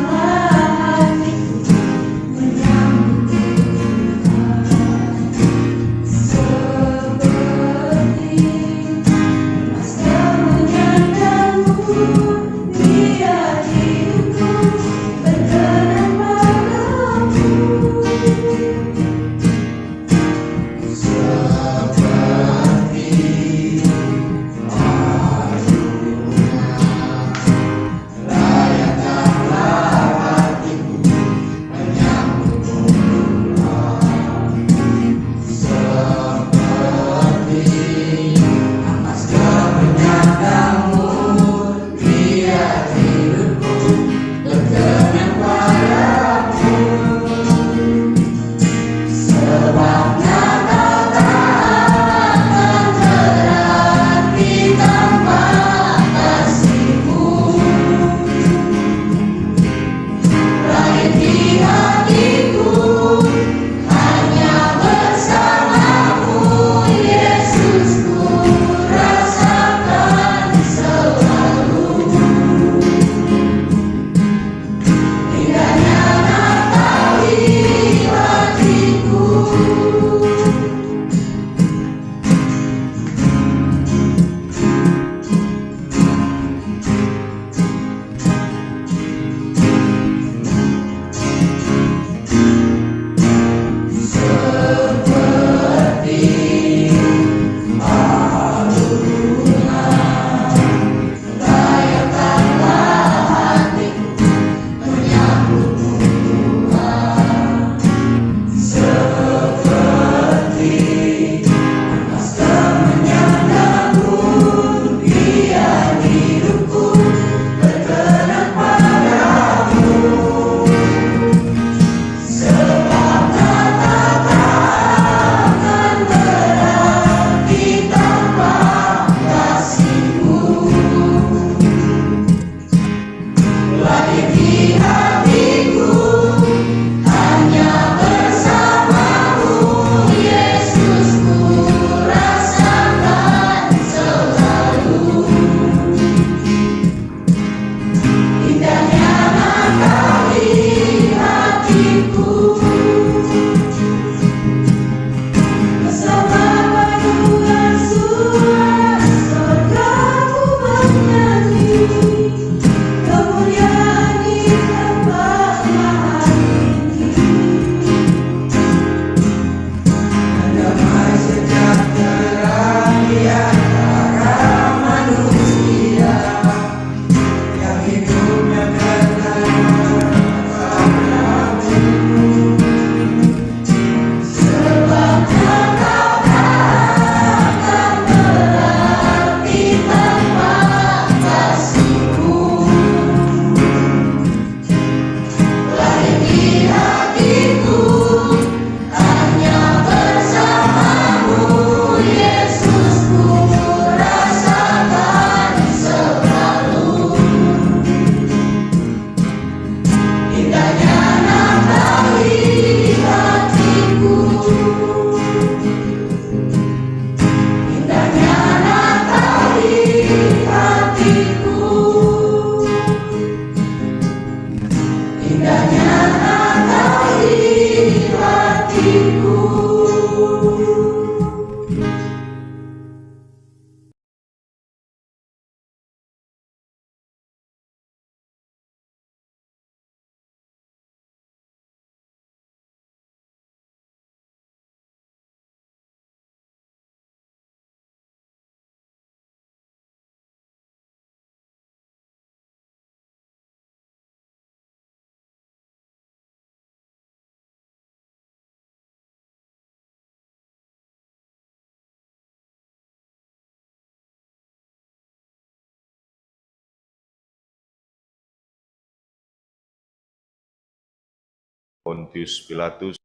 Pontius Pilatus,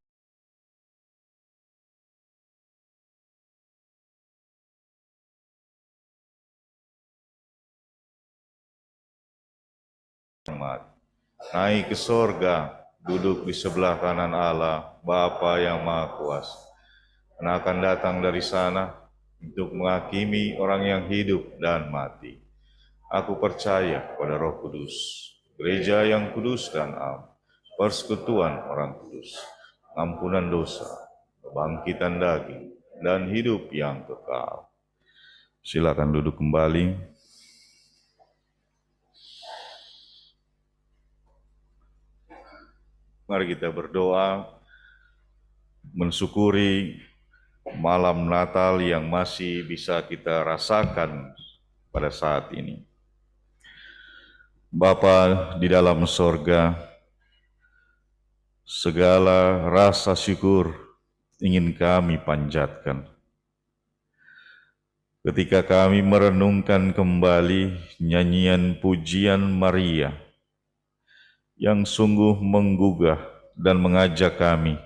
naik ke sorga, duduk di sebelah kanan Allah, Bapa yang Maha Kuasa, dan akan datang dari sana untuk menghakimi orang yang hidup dan mati. Aku percaya pada Roh Kudus, gereja yang kudus dan am, persekutuan orang kudus, ampunan dosa, kebangkitan daging, dan hidup yang kekal. Silakan duduk kembali. Mari kita berdoa, mensyukuri malam Natal yang masih bisa kita rasakan pada saat ini. Bapa di dalam sorga, segala rasa syukur ingin kami panjatkan. Ketika kami merenungkan kembali nyanyian pujian Maria, yang sungguh menggugah dan mengajak kami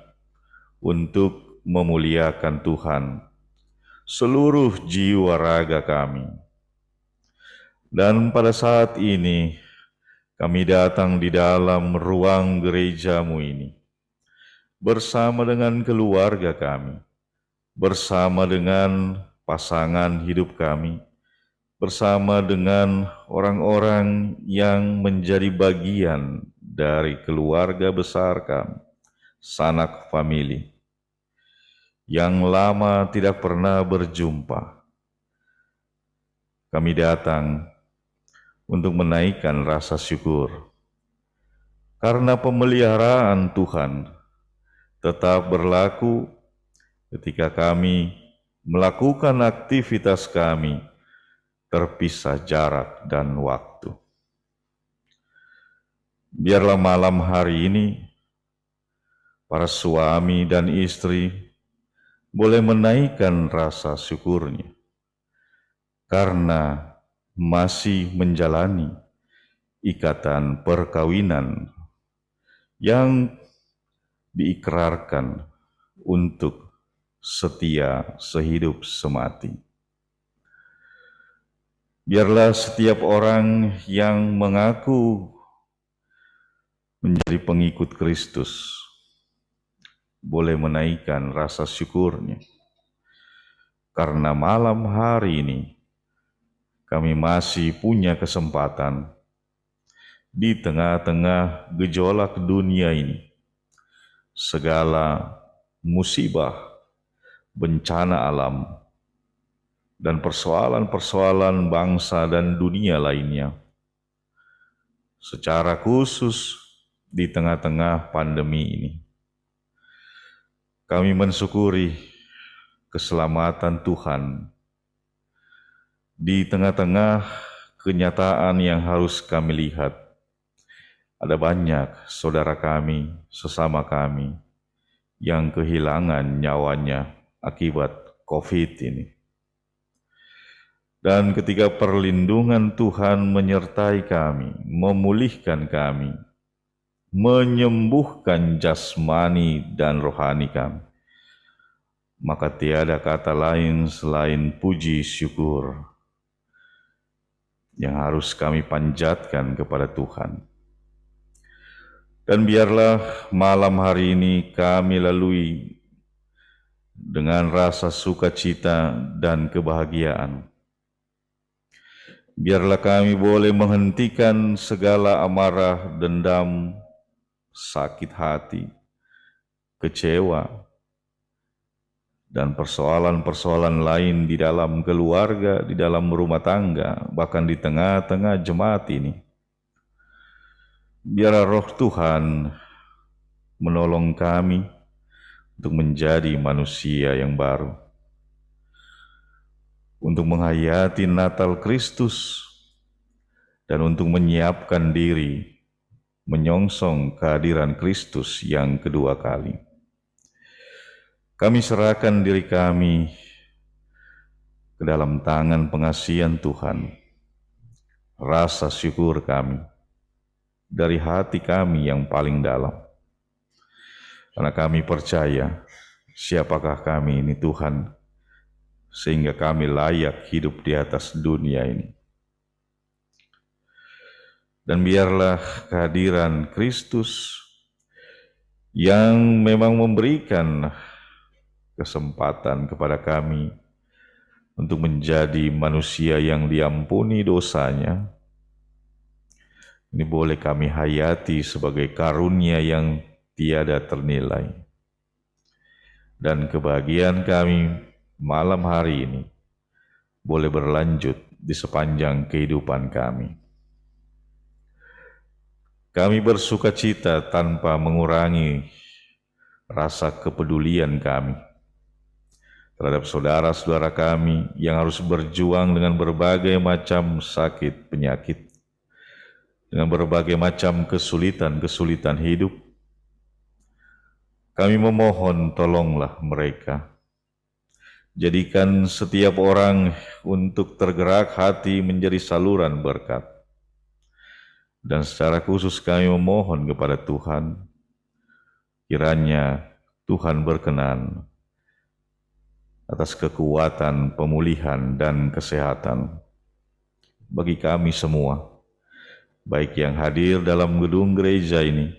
untuk memuliakan Tuhan, seluruh jiwa raga kami. Dan pada saat ini, kami datang di dalam ruang gerejamu ini, bersama dengan keluarga kami, bersama dengan pasangan hidup kami, bersama dengan orang-orang yang menjadi bagian dari keluarga besar kami, sanak famili, yang lama tidak pernah berjumpa. Kami datang untuk menaikkan rasa syukur, karena pemeliharaan Tuhan tetap berlaku ketika kami melakukan aktivitas kami terpisah jarak dan waktu. Biarlah malam hari ini, para suami dan istri boleh menaikkan rasa syukurnya, karena masih menjalani ikatan perkawinan yang diikrarkan untuk setia sehidup semati. Biarlah setiap orang yang mengaku menjadi pengikut Kristus boleh menaikkan rasa syukurnya, karena malam hari ini kami masih punya kesempatan di tengah-tengah gejolak dunia ini, segala musibah, bencana alam, dan persoalan-persoalan bangsa dan dunia lainnya. Secara khusus di tengah-tengah pandemi ini, kami mensyukuri keselamatan Tuhan di tengah-tengah kenyataan yang harus kami lihat. Ada banyak saudara kami, sesama kami, yang kehilangan nyawanya akibat COVID ini. Dan ketika perlindungan Tuhan menyertai kami, memulihkan kami, menyembuhkan jasmani dan rohani kami, maka tiada kata lain selain puji syukur yang harus kami panjatkan kepada Tuhan. Dan biarlah malam hari ini kami lalui dengan rasa sukacita dan kebahagiaan. Biarlah kami boleh menghentikan segala amarah, dendam, sakit hati, kecewa, dan persoalan-persoalan lain di dalam keluarga, di dalam rumah tangga, bahkan di tengah-tengah jemaat ini. Biarlah Roh Tuhan menolong kami untuk menjadi manusia yang baru, untuk menghayati Natal Kristus, dan untuk menyiapkan diri menyongsong kehadiran Kristus yang kedua kali. Kami serahkan diri kami ke dalam tangan pengasihan Tuhan. Rasa syukur kami dari hati kami yang paling dalam. Karena kami percaya, siapakah kami ini Tuhan, sehingga kami layak hidup di atas dunia ini. Dan biarlah kehadiran Kristus yang memang memberikan kesempatan kepada kami untuk menjadi manusia yang diampuni dosanya, ini boleh kami hayati sebagai karunia yang tiada ternilai. Dan kebahagiaan kami malam hari ini boleh berlanjut di sepanjang kehidupan kami. Kami bersukacita tanpa mengurangi rasa kepedulian kami terhadap saudara-saudara kami yang harus berjuang dengan berbagai macam sakit penyakit, dengan berbagai macam kesulitan-kesulitan hidup. Kami memohon tolonglah mereka. Jadikan setiap orang untuk tergerak hati menjadi saluran berkat. Dan secara khusus kami memohon kepada Tuhan, kiranya Tuhan berkenan atas kekuatan, pemulihan, dan kesehatan bagi kami semua, baik yang hadir dalam gedung gereja ini,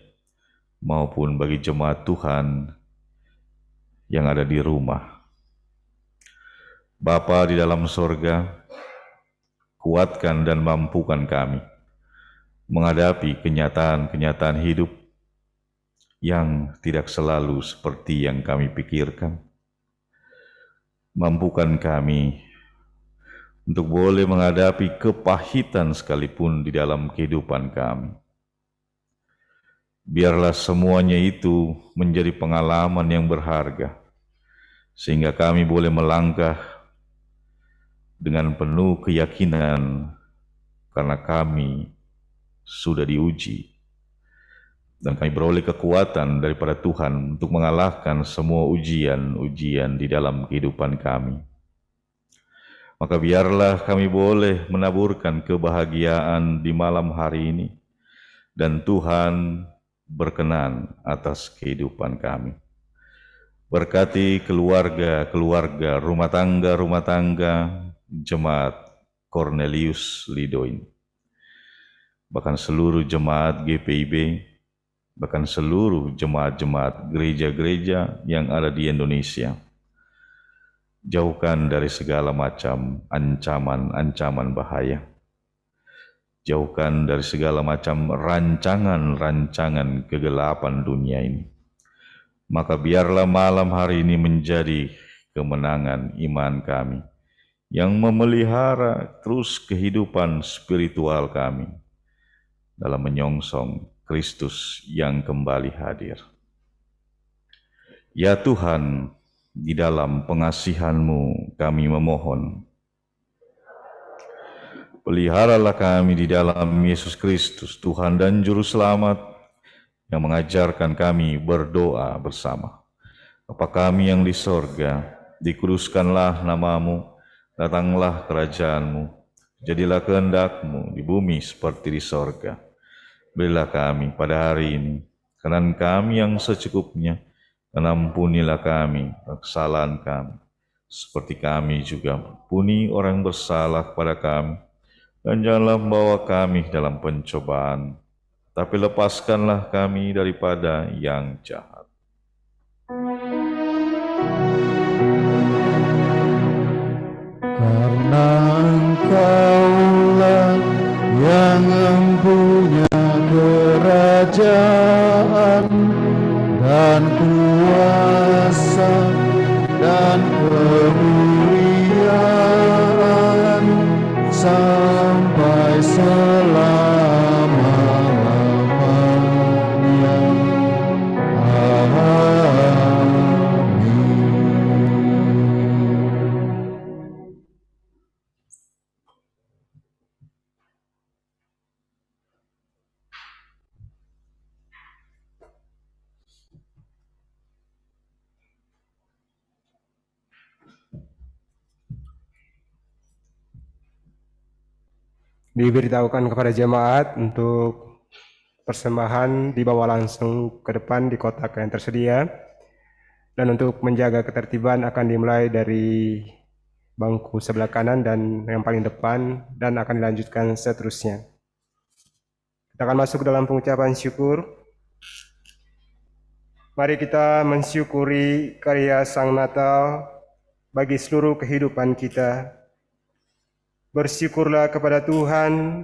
maupun bagi jemaat Tuhan yang ada di rumah. Bapa di dalam sorga, kuatkan dan mampukan kami menghadapi kenyataan-kenyataan hidup yang tidak selalu seperti yang kami pikirkan. Mampukan kami untuk boleh menghadapi kepahitan sekalipun di dalam kehidupan kami. Biarlah semuanya itu menjadi pengalaman yang berharga, sehingga kami boleh melangkah dengan penuh keyakinan karena kami sudah diuji. Dan kami beroleh kekuatan daripada Tuhan untuk mengalahkan semua ujian-ujian di dalam kehidupan kami. Maka biarlah kami boleh menaburkan kebahagiaan di malam hari ini, dan Tuhan berkenan atas kehidupan kami. Berkati keluarga-keluarga, rumah tangga jemaat Cornelius Lidoin, bahkan seluruh jemaat GPIB, bahkan seluruh jemaat-jemaat gereja-gereja yang ada di Indonesia. Jauhkan dari segala macam ancaman-ancaman bahaya. Jauhkan dari segala macam rancangan-rancangan kegelapan dunia ini. Maka biarlah malam hari ini menjadi kemenangan iman kami yang memelihara terus kehidupan spiritual kami dalam menyongsong Kristus yang kembali hadir. Ya Tuhan, di dalam pengasihan-Mu kami memohon, peliharalah kami di dalam Yesus Kristus, Tuhan dan Juru Selamat, yang mengajarkan kami berdoa bersama. Bapa kami yang di sorga, dikuduskanlah nama-Mu, datanglah kerajaan-Mu, jadilah kehendak-Mu di bumi seperti di sorga. Berilah kami pada hari ini kenan kami yang secukupnya, dan ampunilah kami kesalahan kami, seperti kami juga ampuni orang bersalah kepada kami. Dan janganlah membawa kami dalam pencobaan, tapi lepaskanlah kami daripada yang jahat. Karena Engkaulah yang mempunyai kerajaan dan kuasa dan kemuliaan sampai selama-lamanya. Diberitahukan kepada jemaat untuk persembahan dibawa langsung ke depan di kotak yang tersedia. Dan untuk menjaga ketertiban akan dimulai dari bangku sebelah kanan dan yang paling depan dan akan dilanjutkan seterusnya. Kita akan masuk dalam pengucapan syukur. Mari kita mensyukuri karya Sang Natal bagi seluruh kehidupan kita. Bersyukurlah kepada Tuhan,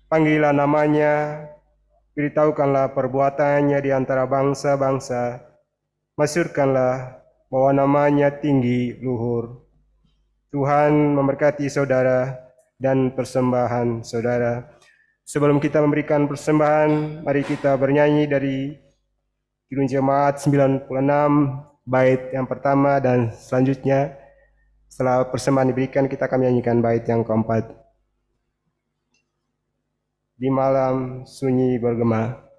panggilah namanya, beritahukanlah perbuatannya di antara bangsa-bangsa, masyurkanlah bahwa namanya tinggi luhur. Tuhan memberkati saudara dan persembahan saudara. Sebelum kita memberikan persembahan, mari kita bernyanyi dari Kidung Jemaat 96, bait yang pertama, dan selanjutnya setelah persembahan diberikan kita akan menyanyikan bait yang keempat. Di malam sunyi bergema.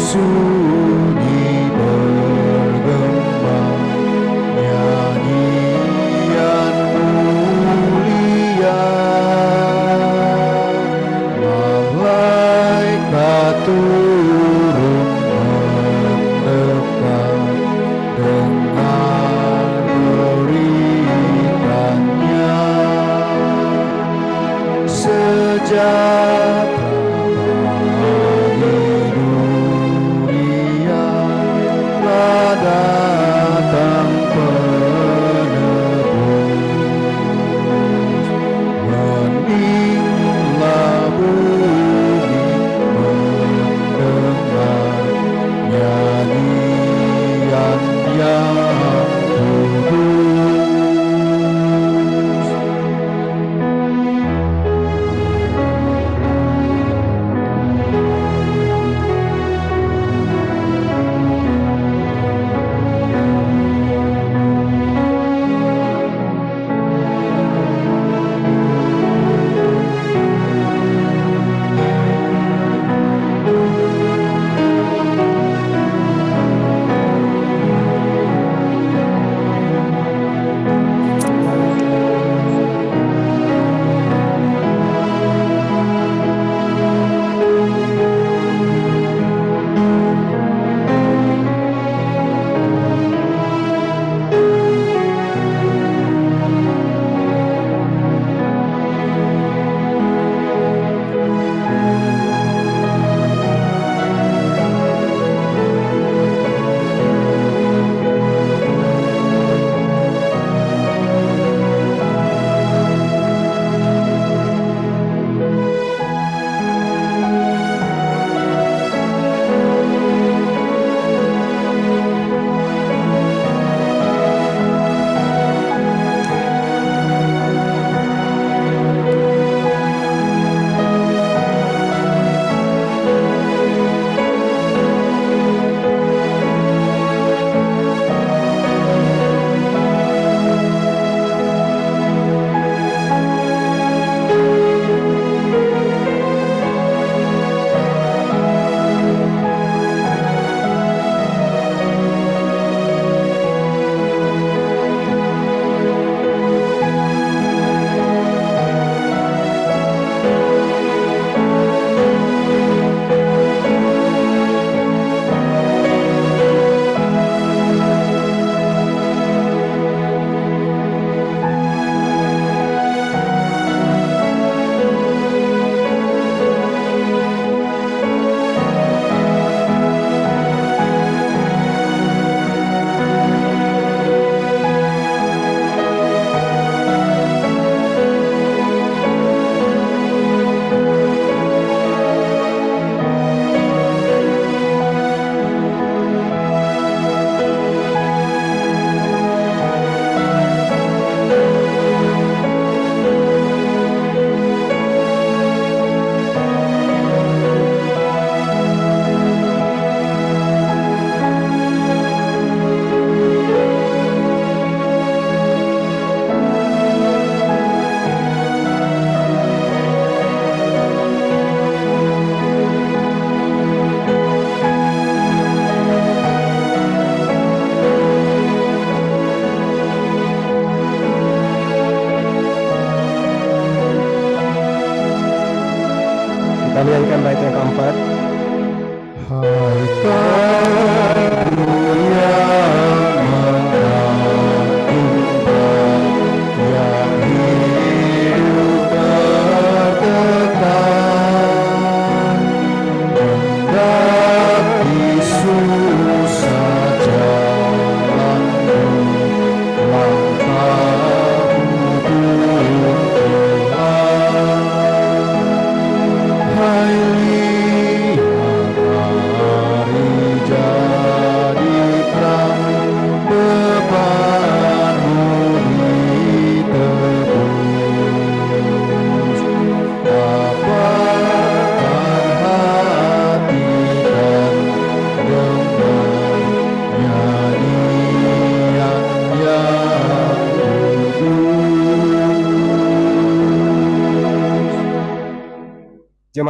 Sunyi bergema, nyanyian mulia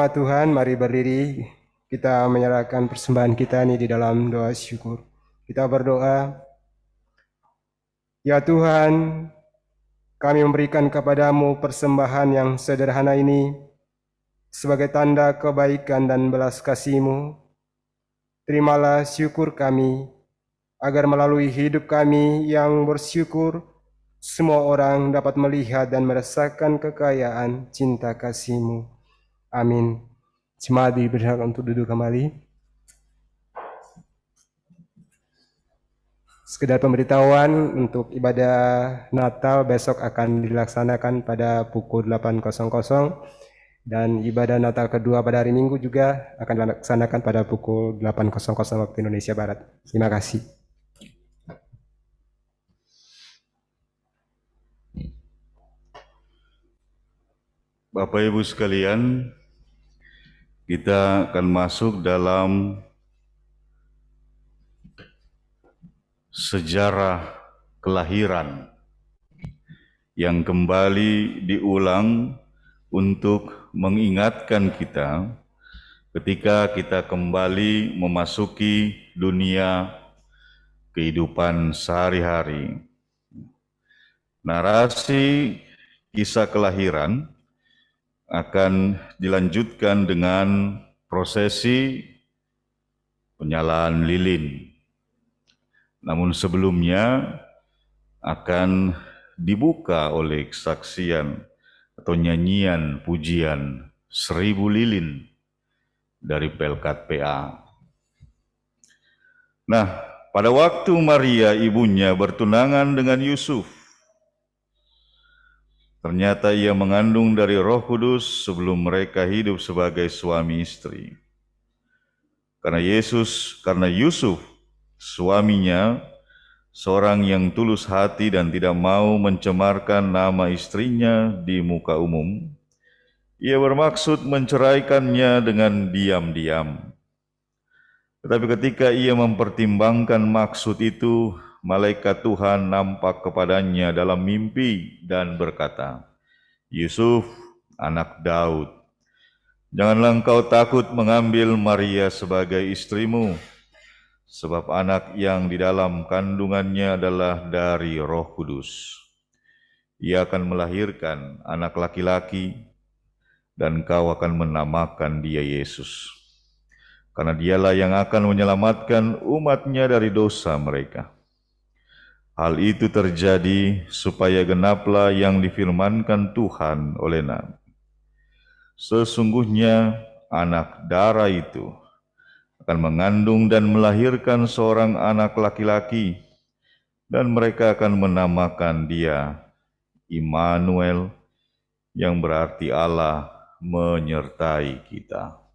jemaat Tuhan, mari berdiri. Kita menyerahkan persembahan kita ini di dalam doa syukur. Kita berdoa, ya Tuhan, kami memberikan kepadamu persembahan yang sederhana ini sebagai tanda kebaikan dan belas kasih-Mu. Terimalah syukur kami, agar melalui hidup kami yang bersyukur, semua orang dapat melihat dan merasakan kekayaan cinta kasih-Mu. Amin. Jemaat dipersilakan untuk duduk kembali. Sekedar pemberitahuan untuk ibadah Natal besok akan dilaksanakan pada pukul 8.00 dan ibadah Natal kedua pada hari Minggu juga akan dilaksanakan pada pukul 8.00 waktu Indonesia Barat. Terima kasih. Bapak Ibu sekalian, kita akan masuk dalam sejarah kelahiran yang kembali diulang untuk mengingatkan kita ketika kita kembali memasuki dunia kehidupan sehari-hari. Narasi kisah kelahiran akan dilanjutkan dengan prosesi penyalaan lilin. Namun sebelumnya akan dibuka oleh kesaksian atau nyanyian pujian 1000 lilin dari Pelkat PA. Nah, pada waktu Maria ibunya bertunangan dengan Yusuf, ternyata ia mengandung dari Roh Kudus sebelum mereka hidup sebagai suami istri. Karena Yusuf, suaminya, seorang yang tulus hati dan tidak mau mencemarkan nama istrinya di muka umum, ia bermaksud menceraikannya dengan diam-diam. Tetapi ketika ia mempertimbangkan maksud itu, malaikat Tuhan nampak kepadanya dalam mimpi dan berkata, "Yusuf, anak Daud, janganlah engkau takut mengambil Maria sebagai istrimu, sebab anak yang di dalam kandungannya adalah dari Roh Kudus. Ia akan melahirkan anak laki-laki, dan kau akan menamakan dia Yesus, karena dialah yang akan menyelamatkan umatnya dari dosa mereka. Hal itu terjadi supaya genaplah yang difirmankan Tuhan oleh Nabi. Sesungguhnya anak darah itu akan mengandung dan melahirkan seorang anak laki-laki, dan mereka akan menamakan dia Immanuel, yang berarti Allah menyertai kita."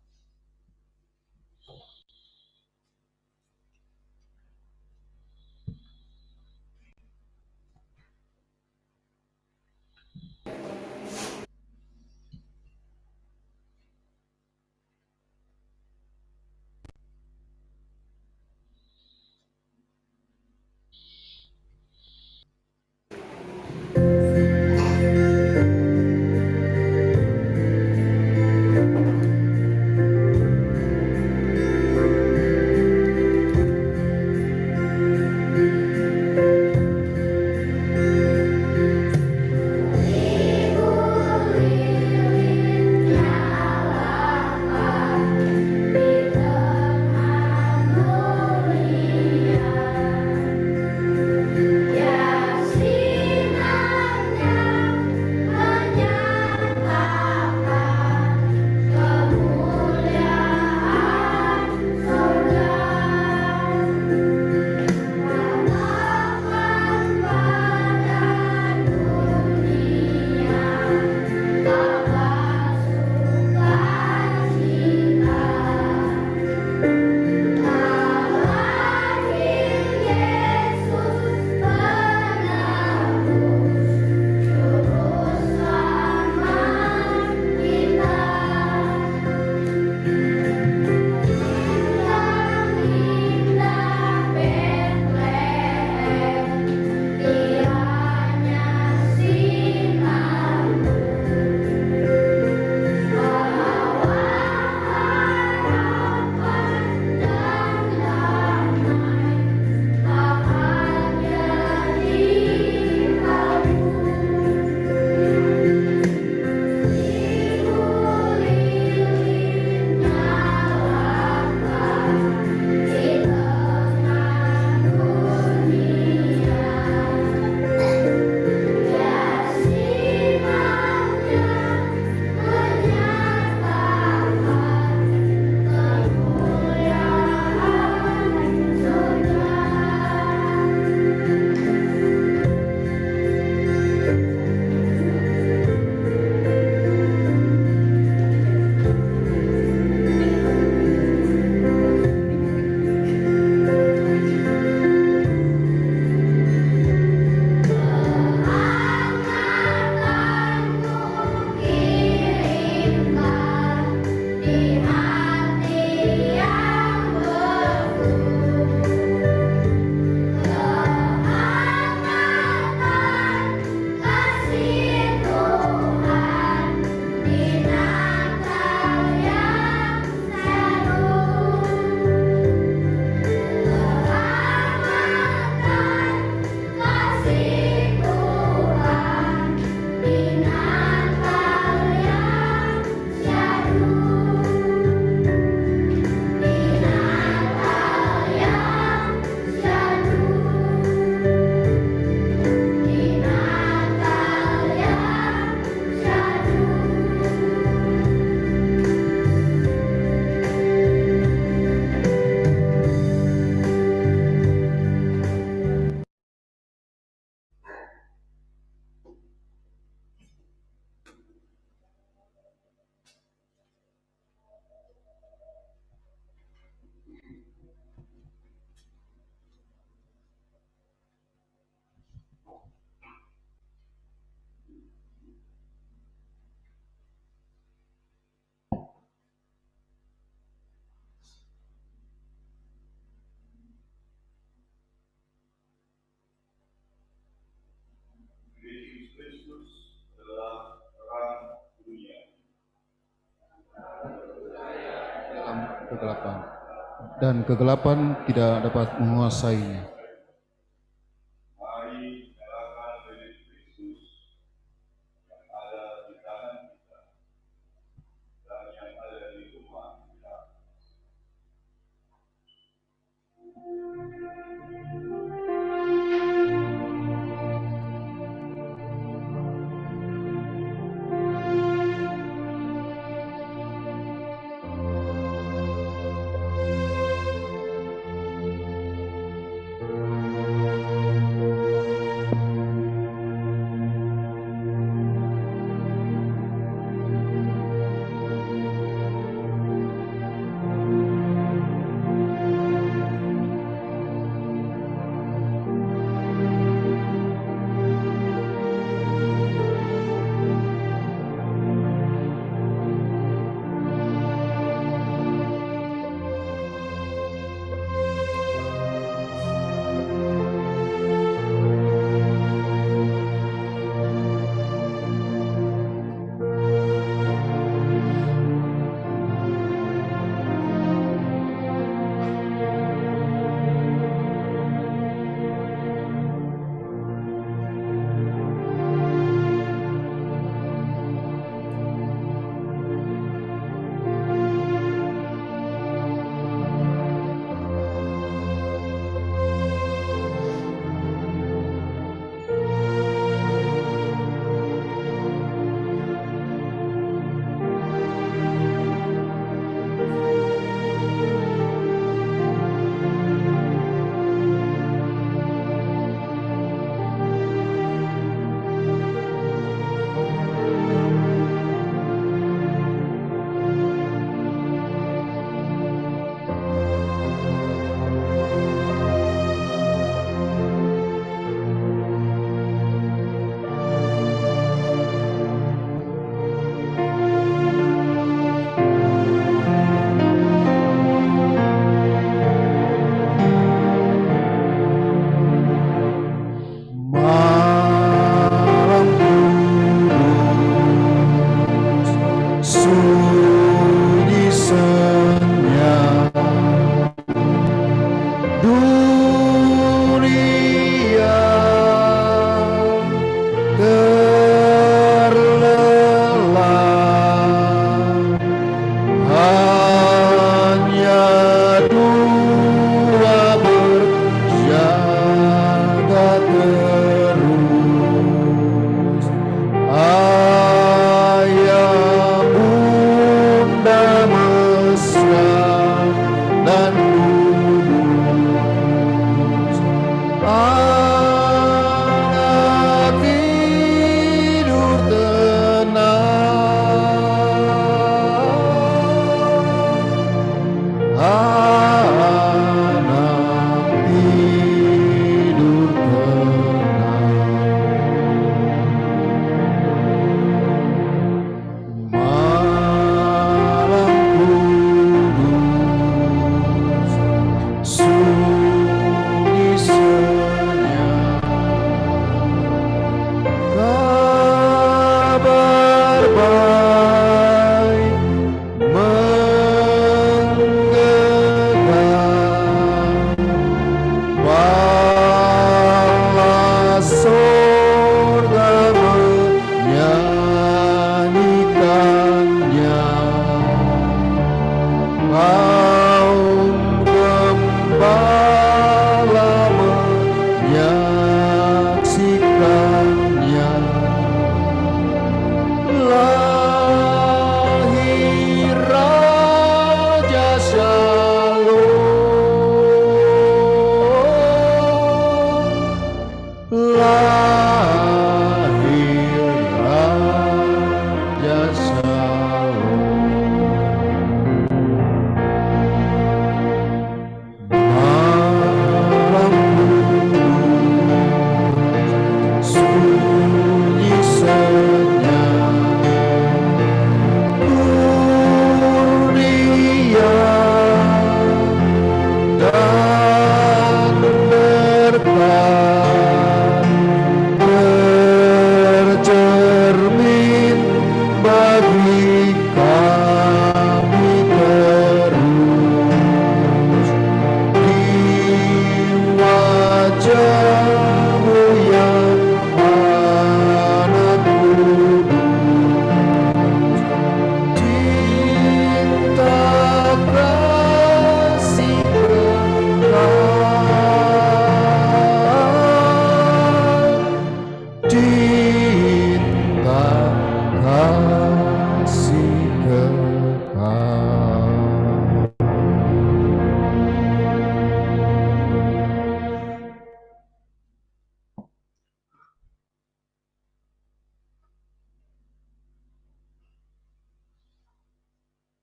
dan kegelapan tidak dapat menguasainya. Mari nyalakan lilin Kristus yang ada di tangan kita dan yang ada di rumah kita.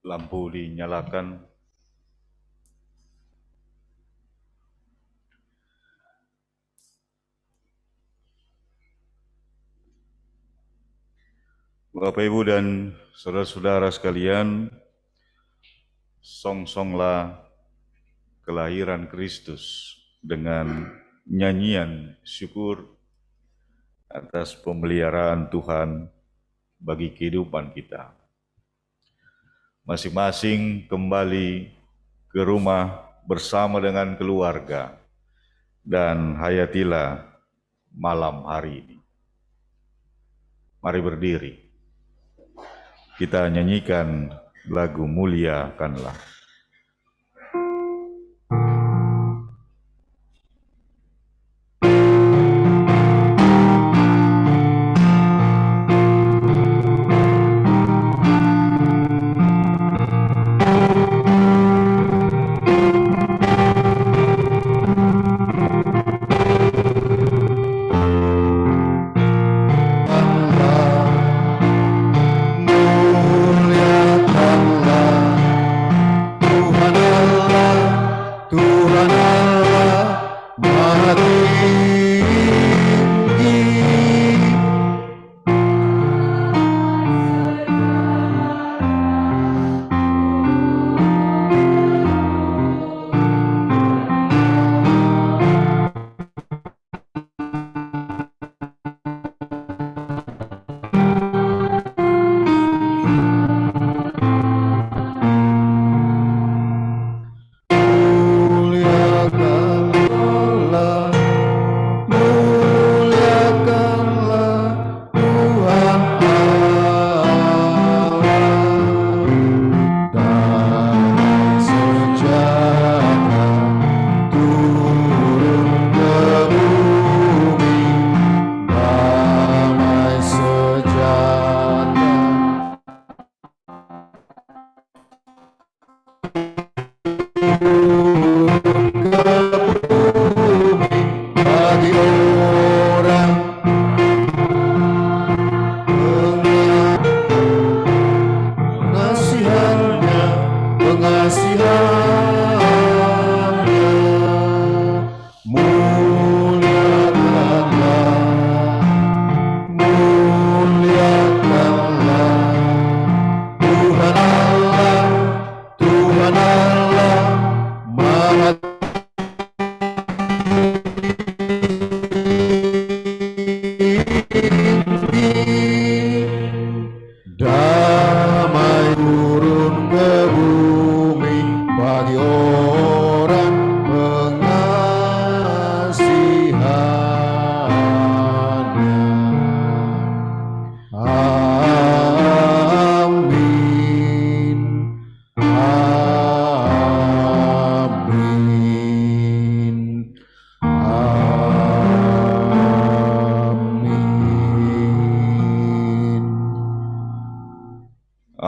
lampu dinyalakan. Bapak, Ibu, dan saudara-saudara sekalian, songsonglah kelahiran Kristus dengan nyanyian syukur atas pemeliharaan Tuhan bagi kehidupan kita. Masing-masing kembali ke rumah bersama dengan keluarga dan hayatilah malam hari ini. Mari berdiri. Kita nyanyikan lagu Muliakanlah.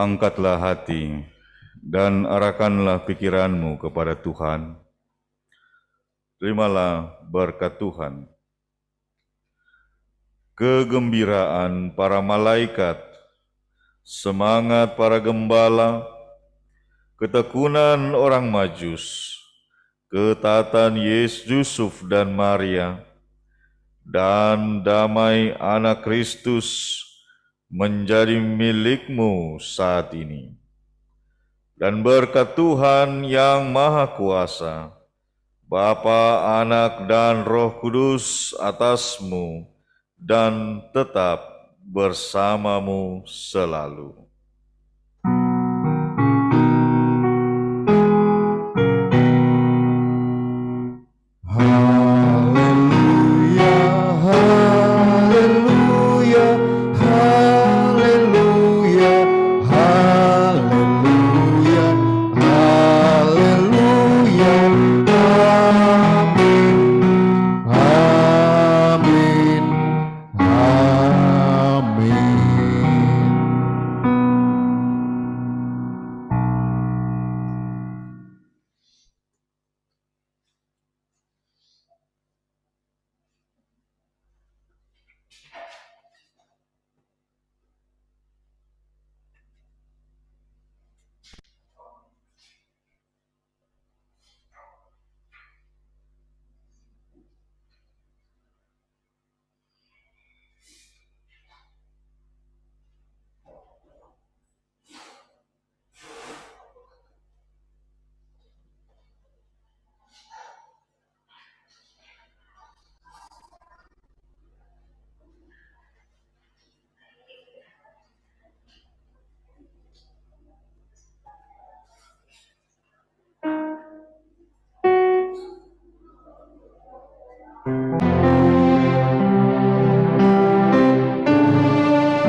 Angkatlah hati dan arahkanlah pikiranmu kepada Tuhan. Terimalah berkat Tuhan. Kegembiraan para malaikat, semangat para gembala, ketekunan orang Majus, ketaatan Yesus, Yusuf dan Maria, dan damai anak Kristus menjadi milikmu saat ini. Dan berkat Tuhan yang Maha Kuasa, Bapa, Anak, dan Roh Kudus atasmu dan tetap bersamamu selalu.